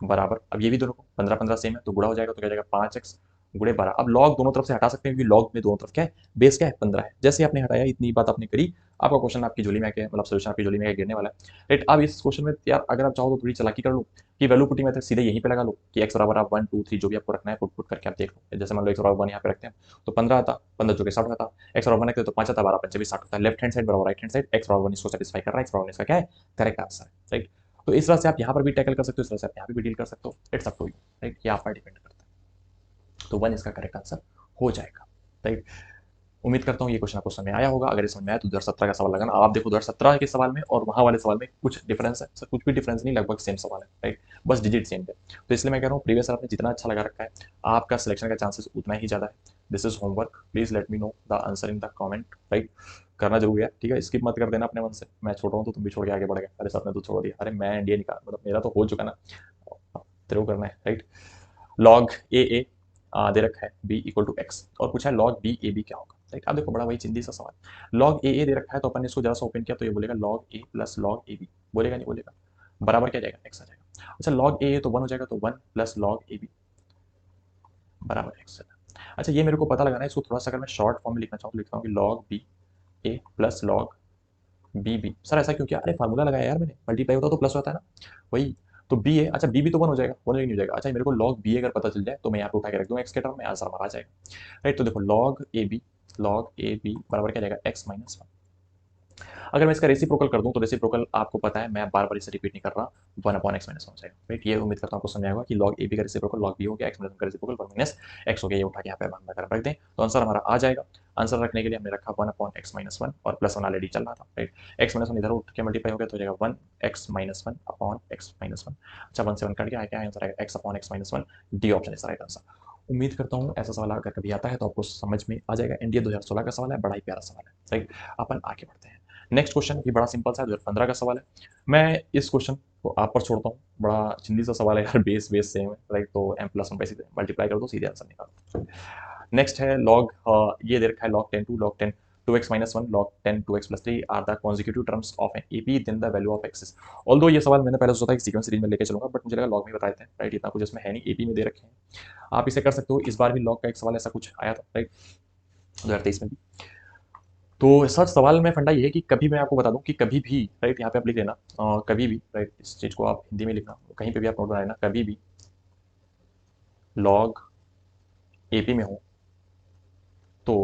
बराबर, अब ये भी दोनों को 15 15 सेम है तो गुणा हो जाएगा, तो क्या जाएगा 5x गुणे 12। अब log दोनों तरफ से हटा सकते हैं क्योंकि log में दोनों तरफ क्या है, बेस क्या है 15 है। जैसे ही आपने हटाया इतनी बात आपने करी, आपका क्वेश्चन आपकी झोली में आके मतलब सोल्यूशन आपकी झोली में आके गिरने वाला है, राइट। अब इस क्वेश्चन में यार अगर आप चाहो तो थोड़ी चालाकी कर लो कि वैल्यू पुटिंग मेथड सीधे यहीं पे लगा लो कि x बराबर आप 1 2 3 जो भी आपको रखना है पुट पुट करके आप देख लो। जैसे मान लो x बराबर 1 यहाँ पे रखते हैं तो 15 आता, 15 जो कि 60 आता, x बराबर 1 रखते तो 5 आता, 12 पंचे भी 60 होता है। लेफ्ट हैंड साइड बराबर राइट हैंड साइड, x बराबर 1 इसको सेटिस्फाई कर रहा है, x बराबर 1 इसका क्या है करेक्ट आंसर है, राइट। तो इस तरह से आप यहाँ पर भी टैकल कर सकते हो, इस तरह से आप यहाँ पे भी डील कर सकते हो, it's up to you, right. ये आप पर डिपेंड करता है। तो 1 इसका करेक्ट आंसर हो जाएगा, राइट। उम्मीद करता हूँ ये क्वेश्चन आपको समझ में आया होगा। अगर ये समझ में आया तो 2017 का सवाल लगाना। आप देखो 2017 के सवाल में और वहाँ वाले सवाल में कुछ डिफरेंस है, सर कुछ भी डिफरेंस नहीं, लगभग सेम सवाल है, राइट। बस डिजिट सेम है। तो इसलिए मैं कह रहा हूँ प्रीवियस आपने जितना अच्छा लगा रखा है आपका सिलेक्शन का चांसेस उतना ही ज़्यादा है। This is homework, please let me know the answer in the comment, right. करना जरूरी है, ठीक है। स्किप मत कर देना अपने मन से, मैं छोड़ हूँ तो तुम भी छोड़ के आगे बढ़ गए, अरे सर ने तो छोड़ दिया, अरे मैं इंडिया निकाल मतलब मेरा तो हो चुका ना, तेरे को करना है, राइट। लॉग ए दे रखा है b इक्वल टू एक्स और पूछा है लॉग बी ए बी क्या होगा, राइट। अब देखो बड़ा वही चिंदी सा सवाल, लॉग ए दे रखा है तो अपन ने इसको जरा सा ओपन किया तो ये बोलेगा log a plus log a b, बोलेगा नहीं बोलेगा, बराबर क्या जाएगा एक्स आ जाएगा। अच्छा लॉग ए तो 1 हो जाएगा तो 1 प्लस लॉग ए बी बराबर एक्स। अच्छा ये मेरे को पता लगाना है, इसको थोड़ा सा अगर मैं शॉर्ट फॉर्म में लिखना चाहूँ तो लिखता हूँ कि log B A plus log B B. Sir ऐसा क्यों किया, अरे फार्मूला लगाया यार मैंने, मल्टीप्लाई होता तो प्लस होता है ना, वही। तो बी है, अच्छा बी भी तो 1 हो जाएगा, 1 नहीं हो जाएगा। अच्छा मेरे को लॉग बी अगर पता चल जाए तो मैं यहाँ पे उठा के रख दूँ एक्स के टर्म में, आंसर हमारा आ जाएगा, राइट। तो देखो लॉग ए बी बराबर क्या जाएगा एक्स माइनस 1। अगर मैं इसका रेसिप्रोकल कर दूं तो रेसिप्रोकल आपको पता है, मैं बार बार इसे रिपीट नहीं कर रहा, 1 अपॉन एक्स माइनस 1 हो जाएगा, राइट। ये उम्मीद करता हूं आपको समझ आएगा कि लॉग ए बी का रेसिप्रोकल लॉग बी हो गया, एक्स माइनस 1 का रेसिप्रोकल 1 माइनस एक्स हो गया। ये उठा के यहाँ पे हम रख दें तो आंसर हमारा आ जाएगा। आंसर रखने के लिए हमने रखा 1 अपॉन एक्स माइनस 1 और प्लस 1 ऑलरेडी चल रहा था, राइट। एक्स माइनस 1 इधर उठ के मल्टीप्लाई हो गया तो हो जाएगा 1 x minus 1 upon x minus 1। अच्छा 1 से 1 कट गया, क्या आंसर आएगा x upon x minus 1, D option is right answer. उम्मीद करता हूँ ऐसा सवाल अगर कभी आता है तो आपको समझ में आ जाएगा। इंडिया 2016 का सवाल है, बड़ा ही प्यारा सवाल है, राइट। अपन आगे बढ़ते हैं। नेक्स्ट क्वेश्चन भी बड़ा सिंपल सा है, 2015 का सवाल है। मैं इस क्वेश्चन को आप पर छोड़ता हूँ, बड़ा चिंदी सा सवाल है यार, बेस बेस सेम है, राइट। तो m प्लस 1 सीधे मल्टीप्लाई कर दो, सीधे आंसर निकाल। नेक्स्ट है लॉग, ये दे रखा है log 10 two log 10 2x minus 1 log 10 2x plus 3 are the consecutive terms of an AP, then the value of x is। Although ये सवाल मैंने पहले सोचा था कि सीक्वेंस सीरीज में लेके चलूंगा, बट मुझे लगा लॉग में बता देते हैं, राइट। इतना कुछ इसमें है नहीं, एपी में दे रखे हैं, आप इसे कर सकते हो। इस बार भी लॉग का एक सवाल ऐसा कुछ आया था, राइट, 2023 में भी। तो सर सवाल में फंडा ये है कि कभी मैं आपको बता दूं कि कभी भी, राइट, यहाँ पे आप लिख लेना कभी भी, राइट, इस चीज को आप हिंदी में लिखना, कहीं पे भी आप नोट बना लेना, कभी भी लॉग एपी में हो तो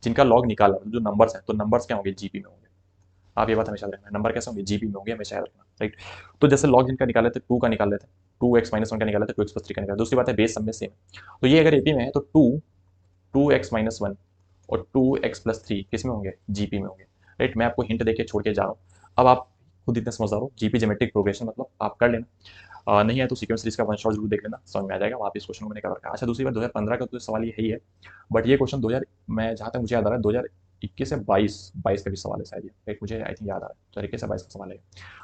जिनका लॉग निकाला जो नंबर्स हैं तो नंबर्स क्या होंगे जीपी में होंगे। आप ये बात हमेशा रखना, नंबर कैसे होंगे जीपी में होंगे, हमेशा याद रखना, राइट। तो जैसे लॉग जिनका निकाले थे 2 का निकाल लेते हैं, 2x माइनस 1 का निकाला था 2x प्लस 3 का निकाला। दूसरी बात है बेस सब में सेम है, तो ये अगर एपी में है तो 2x माइनस 1 और 2x प्लस 3 किस में होंगे जीपी में होंगे, राइट। मैं आपको हिंट देके छोड़ के जा रहा हूँ, अब आप खुद इतने समझदार हो, जीपी ज्योमेट्रिक प्रोग्रेशन मतलब आप कर लेना। नहीं है तो सीक्वेंस सीरीज का वन शॉट जरूर देख लेना, समझ में आ जाएगा, वहाँ पे इस क्वेश्चन को मैंने कवर रखा। अच्छा दूसरी बात 2015 का तो सवाल यही है, बट ये क्वेश्चन 2000, मैं जहाँ तक मुझे याद आ रहा है 2021 से 22 का भी सवाल है शायद ये, राइट, मुझे आई थिंक याद आ रहा है 2021 से 22 का सवाल है।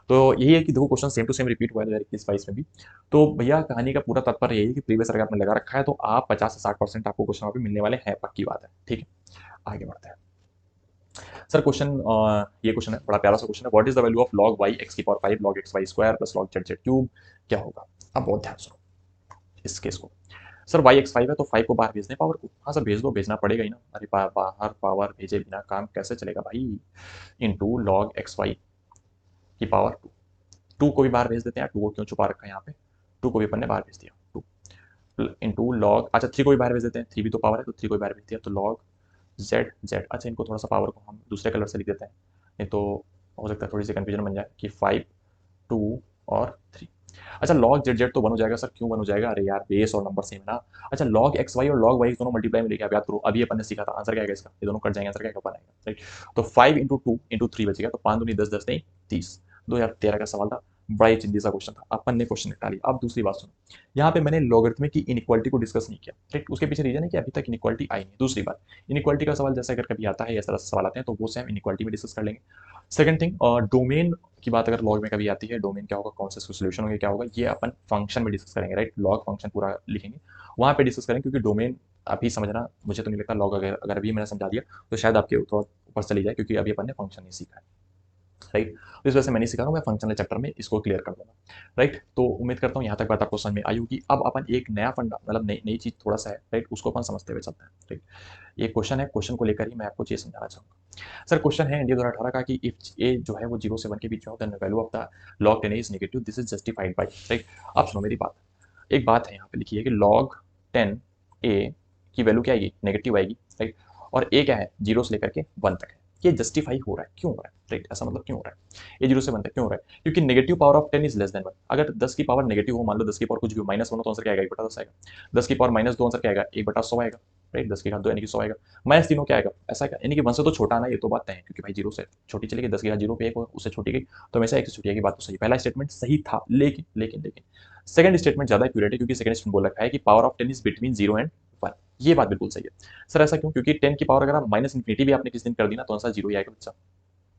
तो यही है कि देखो question same to same repeat हुआ है 2021-22 में भी। तो भैया कहानी का पूरा तात्पर्य यही है कि प्रीवियस अगर आपने लगा रखा है तो आप 50 से 60% आपको क्वेश्चन वहाँ पे मिलने वाले हैं, पक्की बात है, ठीक है। आगे बढ़ते हैं सर। क्वेश्चन ये क्वेश्चन है, बड़ा प्यारा सा क्वेश्चन है, what is the value of log y x की power 5 log x y square plus log z z cube क्या होगा। अब बहुत ध्यान सुनो इस केस को। सर वाई एक्स 5 है तो 5 को बाहर भेजने पावर को, हाँ सर भेज दो, भेजना पड़ेगा ही ना, अरे बाहर पावर भेजे बिना काम कैसे चलेगा भाई। इनटू लॉग एक्स वाई की पावर 2, 2 को भी बाहर भेज देते हैं, 2 को क्यों छुपा रखा है यहाँ पे, 2 को भी अपन ने बाहर भेज दिया, 2 इंटू लॉग, अच्छा 3 को भी बाहर भेज देते हैं, 3 भी तो पावर है तो 3 को भी बाहर भेज दिया, तो लॉग जेड जेड। अच्छा इनको थोड़ा सा पावर को हम दूसरे कलर से लिख देते हैं, नहीं तो हो सकता है थोड़ी सी कंफ्यूजन बन जाए कि 5 2 और 3। अच्छा लॉग जेड जेड तो 1 हो जाएगा सर, क्यों 1 हो जाएगा, अरे यार बेस और नंबर सेम है ना। अच्छा लॉग एक्स वाई और लॉग वाई दोनों मल्टीप्लाई में लेके आप याद करो, अभी अपन ने सीखा था, आंसर क्या आएगा इसका, ये दोनों कट जाएंगे, आंसर क्या बन आएगा, राइट। तो 5 इंटू 2 इंटू 3 बचेगा, तो 5 दूनी 10 10 नहीं 30। 2013 का सवाल था, बड़ा ही चिंदी सा क्वेश्चन था, अपन ने क्वेश्चन निकाली। अब दूसरी बात सुनो, यहाँ पे मैंने लॉगरिथमिक की इनइक्वालिटी को डिस्कस नहीं किया, राइट, उसके पीछे रीजन है कि अभी तक इनइक्वालिटी आई नहीं। दूसरी बात, इनइक्वालिटी का सवाल जैसे अगर कभी आता है, इस तरह से सवाल आते हैं तो वो से हम इनइक्वालिटी में डिस्कस कर लेंगे। सेकंड थिंग, डोमेन की बात अगर लॉग में कभी आती है, डोमेन क्या होगा, कौन से सोल्यूशन होंगे, क्या होगा, ये अपन फंक्शन में डिस्कस करेंगे, राइट। लॉग फंक्शन पूरा लिखेंगे, वहाँ पे डिस्कस करेंगे, क्योंकि डोमेन अभी समझना, मुझे तो नहीं लगता लॉग अगर अभी मैंने समझा दिया तो शायद आपके थोड़ा ऊपर चली जाए, क्योंकि अभी अपन ने फंक्शन नहीं सीखा है, राइट। तो इस वजह से मैं नहीं सिखा रहा हूँ, मैं फंक्शनल चैप्टर में इसको क्लियर कर दूंगा, राइट। तो उम्मीद करता हूँ यहाँ तक बात आपको समझ में आई होगी। अब अपन एक नया फंडा, मतलब नई नई चीज थोड़ा सा है, राइट, उसको अपन समझते हुए चलते हैं, राइट। ये क्वेश्चन है, क्वेश्चन को लेकर ही मैं आपको चीज समझाना चाहूंगा। सर क्वेश्चन है इंडिया 2018 का कि इफ ए जो है वो 0 से 1 के बीच में होता है, value of the log 10 is negative, this is justified by, right. आप सुनो मेरी बात, एक बात है यहाँ पे लिखी है कि लॉग 10 ए की वैल्यू क्या आएगी, नेगेटिव आएगी, राइट। और ए क्या है, 0 से लेकर के 1 तक है। ये जस्टिफाई हो रहा है, क्यों हो रहा है, राइट, ऐसा मतलब क्यों हो रहा है, ये 0 से 1 तक क्यों हो रहा है, क्योंकि negative power of 10 is less than 1। अगर 10 की पावर नेगेटिव हो, मान लो 10 की पावर कुछ भी हो, -1 हो तो आंसर क्या आएगा, 1/10 आएगा। 10 की पावर -2 आंसर क्या आएगा, 1/100 आएगा, राइट। 10 की घात 2 यानी कि 100 आएगा। -3 हो क्या आएगा, ऐसा क्या, यानी कि 1 से तो छोटा आना, ये तो बात तय है, क्योंकि भाई 0 से छोटी चलेगी, 10 की घात 0 पे 1 उससे छोटी गई तो हमेशा 1 से छोटी आएगी, बात तो सही। पहला स्टेटमेंट सही था, लेकिन लेकिन लेकिन सेकंड स्टेटमेंट ज्यादा एक्यूरेट है, क्योंकि सेकंड स्टेटमेंट बोल रखा है कि power of 10 is between 0 and 1। ये बात बिल्कुल सही है सर। ऐसा क्यों, क्योंकि 10 की पावर अगर आप -इन्फिनिटी भी आपने किस दिन कर दी ना, तो आंसर 0 ही आएगा बच्चा,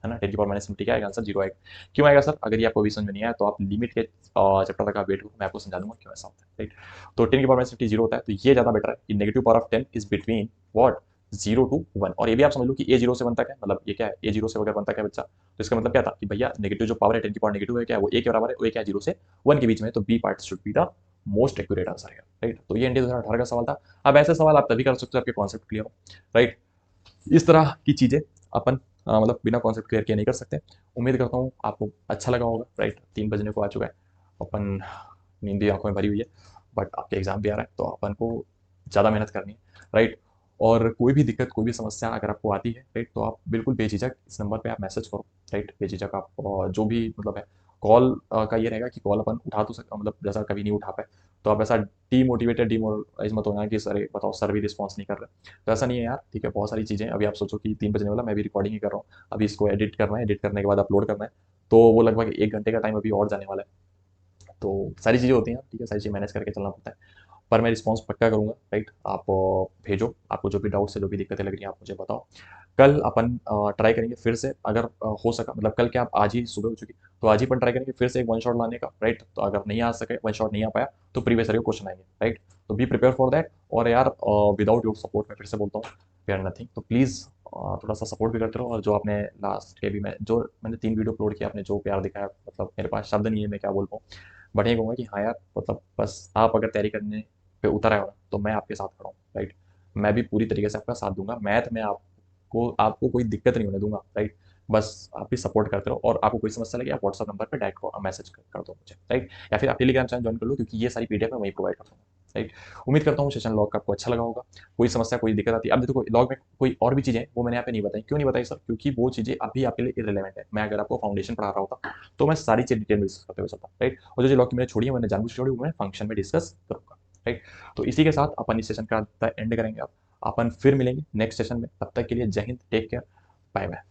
है ना। 10 की पावर -इन्फिनिटी क्या आएगा, आंसर 0 आएगा। क्यों आएगा सर, अगर ये आपको अभी समझ में नहीं आया तो आप लिमिट के चैप्टर तक आप वेट करो, मैं आपको समझा दूंगा क्यों ऐसा होता है, राइट। तो 10 की पावर -50 0 होता है, तो ये ज्यादा बेटर है कि negative power of 10 is between what, 0 to 1। और ये भी आप समझ लो कि ए 0 से 1 तक है, मतलब ये क्या है, ए 0 से अगर 1 तक है बच्चा, तो इसका मतलब क्या था कि भैया नेगेटिव जो पावर है, 10 की पावर नेगेटिव है, क्या है वो ए के बराबर है, वो ए क्या है 0 से 1 के बीच में है, तो b part should be the most accurate answer है, राइट। तो ये इंडिया 2018 का सवाल था। अब ऐसे सवाल आप तभी कर सकते हो आपके कॉन्सेप्ट क्लियर हो, राइट। इस तरह की चीजें अपन मतलब बिना कॉन्सेप्ट क्लियर किए नहीं कर सकते। उम्मीद करता हूँ आपको अच्छा लगा होगा, राइट। 3 बजने को आ चुका है, अपन नींद भी आंखों में भरी हुई है, बट आपके एग्जाम भी आ रहा है, तो अपन को ज़्यादा मेहनत करनी है, राइट। और कोई भी दिक्कत, कोई भी समस्या अगर आपको आती है, राइट, तो आप बिल्कुल बेझिझक इस नंबर पे आप मैसेज करो, राइट। बेझिझक आप जो भी मतलब है, कॉल का ये रहेगा कि कॉल अपन उठा तो सकते, मतलब जैसा कभी नहीं उठा पाए तो आप ऐसा डीमोटिवेटेड डीमोराइज मत होना कि सर बताओ सर भी रिस्पॉन्स नहीं कर रहे। तो ऐसा नहीं है यार, ठीक है, बहुत सारी चीज़ें अभी आप सोचो कि 3 बजने वाला, मैं भी रिकॉर्डिंग ही कर रहा हूँ, अभी इसको एडिट करना है, एडिट करने के बाद अपलोड करना है, तो वो लगभग 1 घंटे का टाइम अभी और जाने वाला है। तो सारी चीज़ें होती हैं, ठीक है, सारी चीज़ें मैनेज करके चलना पड़ता है। पर मैं रिस्पॉन्स पक्का करूँगा, राइट। आप भेजो, आपको जो भी डाउट्स है, जो भी दिक्कतें लग रही हैं, आप मुझे बताओ। कल अपन ट्राई करेंगे फिर से, अगर हो सका, मतलब कल क्या आप आज ही सुबह हो चुकी, तो आज ही अपन ट्राई करेंगे फिर से एक वन शॉट लाने का, राइट। तो अगर नहीं आ सके, वन शॉट नहीं आ पाया, तो प्रीवियस ईयर के क्वेश्चन आएंगे, राइट। तो बी प्रिपेयर फॉर दैट। और यार विदाउट योर सपोर्ट, मैं फिर से बोलता हूँ, वी आर नथिंग। तो प्लीज़ थोड़ा सा सपोर्ट भी करते रहो। और जो आपने लास्ट के भी मैंने 3 वीडियो अपलोड किया, आपने जो प्यार दिखाया, मतलब मेरे पास शब्द नहीं है, मैं क्या बोल पाऊँ। बट ये कहूँगा कि हाँ यार, मतलब बस आप अगर तैयारी करने पे उतर आए हो ना, तो मैं आपके साथ खड़ा हूँ, राइट। मैं भी पूरी तरीके से आपका साथ दूंगा, मैथ में आपको आपको कोई दिक्कत नहीं होने दूंगा, राइट। बस आप भी सपोर्ट करते रहो, और आपको कोई समस्या लगे आप व्हाट्सअप नंबर पे डायरेक्ट मैसेज कर दो मुझे, राइट। या फिर आप टेलीग्राम चैनल ज्वाइन कर लो, क्योंकि ये सारी पीडीएफ मैं वहीं प्रोवाइड करता हूँ, राइट। उम्मीद करता हूँ सेशन लॉग का आपको अच्छा लगा होगा। कोई समस्या, कोई दिक्कत आती है, अब देखो लॉग में कोई और भी चीज़ें हैं, वो मैंने यहाँ पे नहीं बताई। क्यों नहीं बताई सर, क्योंकि वो चीज़ें अभी आपके लिए इरेलीवेंट है। मैं अगर आपको फाउंडेशन पढ़ा रहा होता तो मैं सारी चीज़ डिटेल में डिस्कस करते हुए चलता, राइट। और जो लॉग की मैंने छोड़ी है, मैंने जानबूझ के छोड़ी, वो मैं फंक्शन में डिस्कस करूँगा, राइट। तो इसी के साथ अपन इस सेशन का एंड करेंगे। अब अपन फिर मिलेंगे नेक्स्ट सेशन में, तब तक के लिए जय हिंद, टेक केयर, बाय बाय।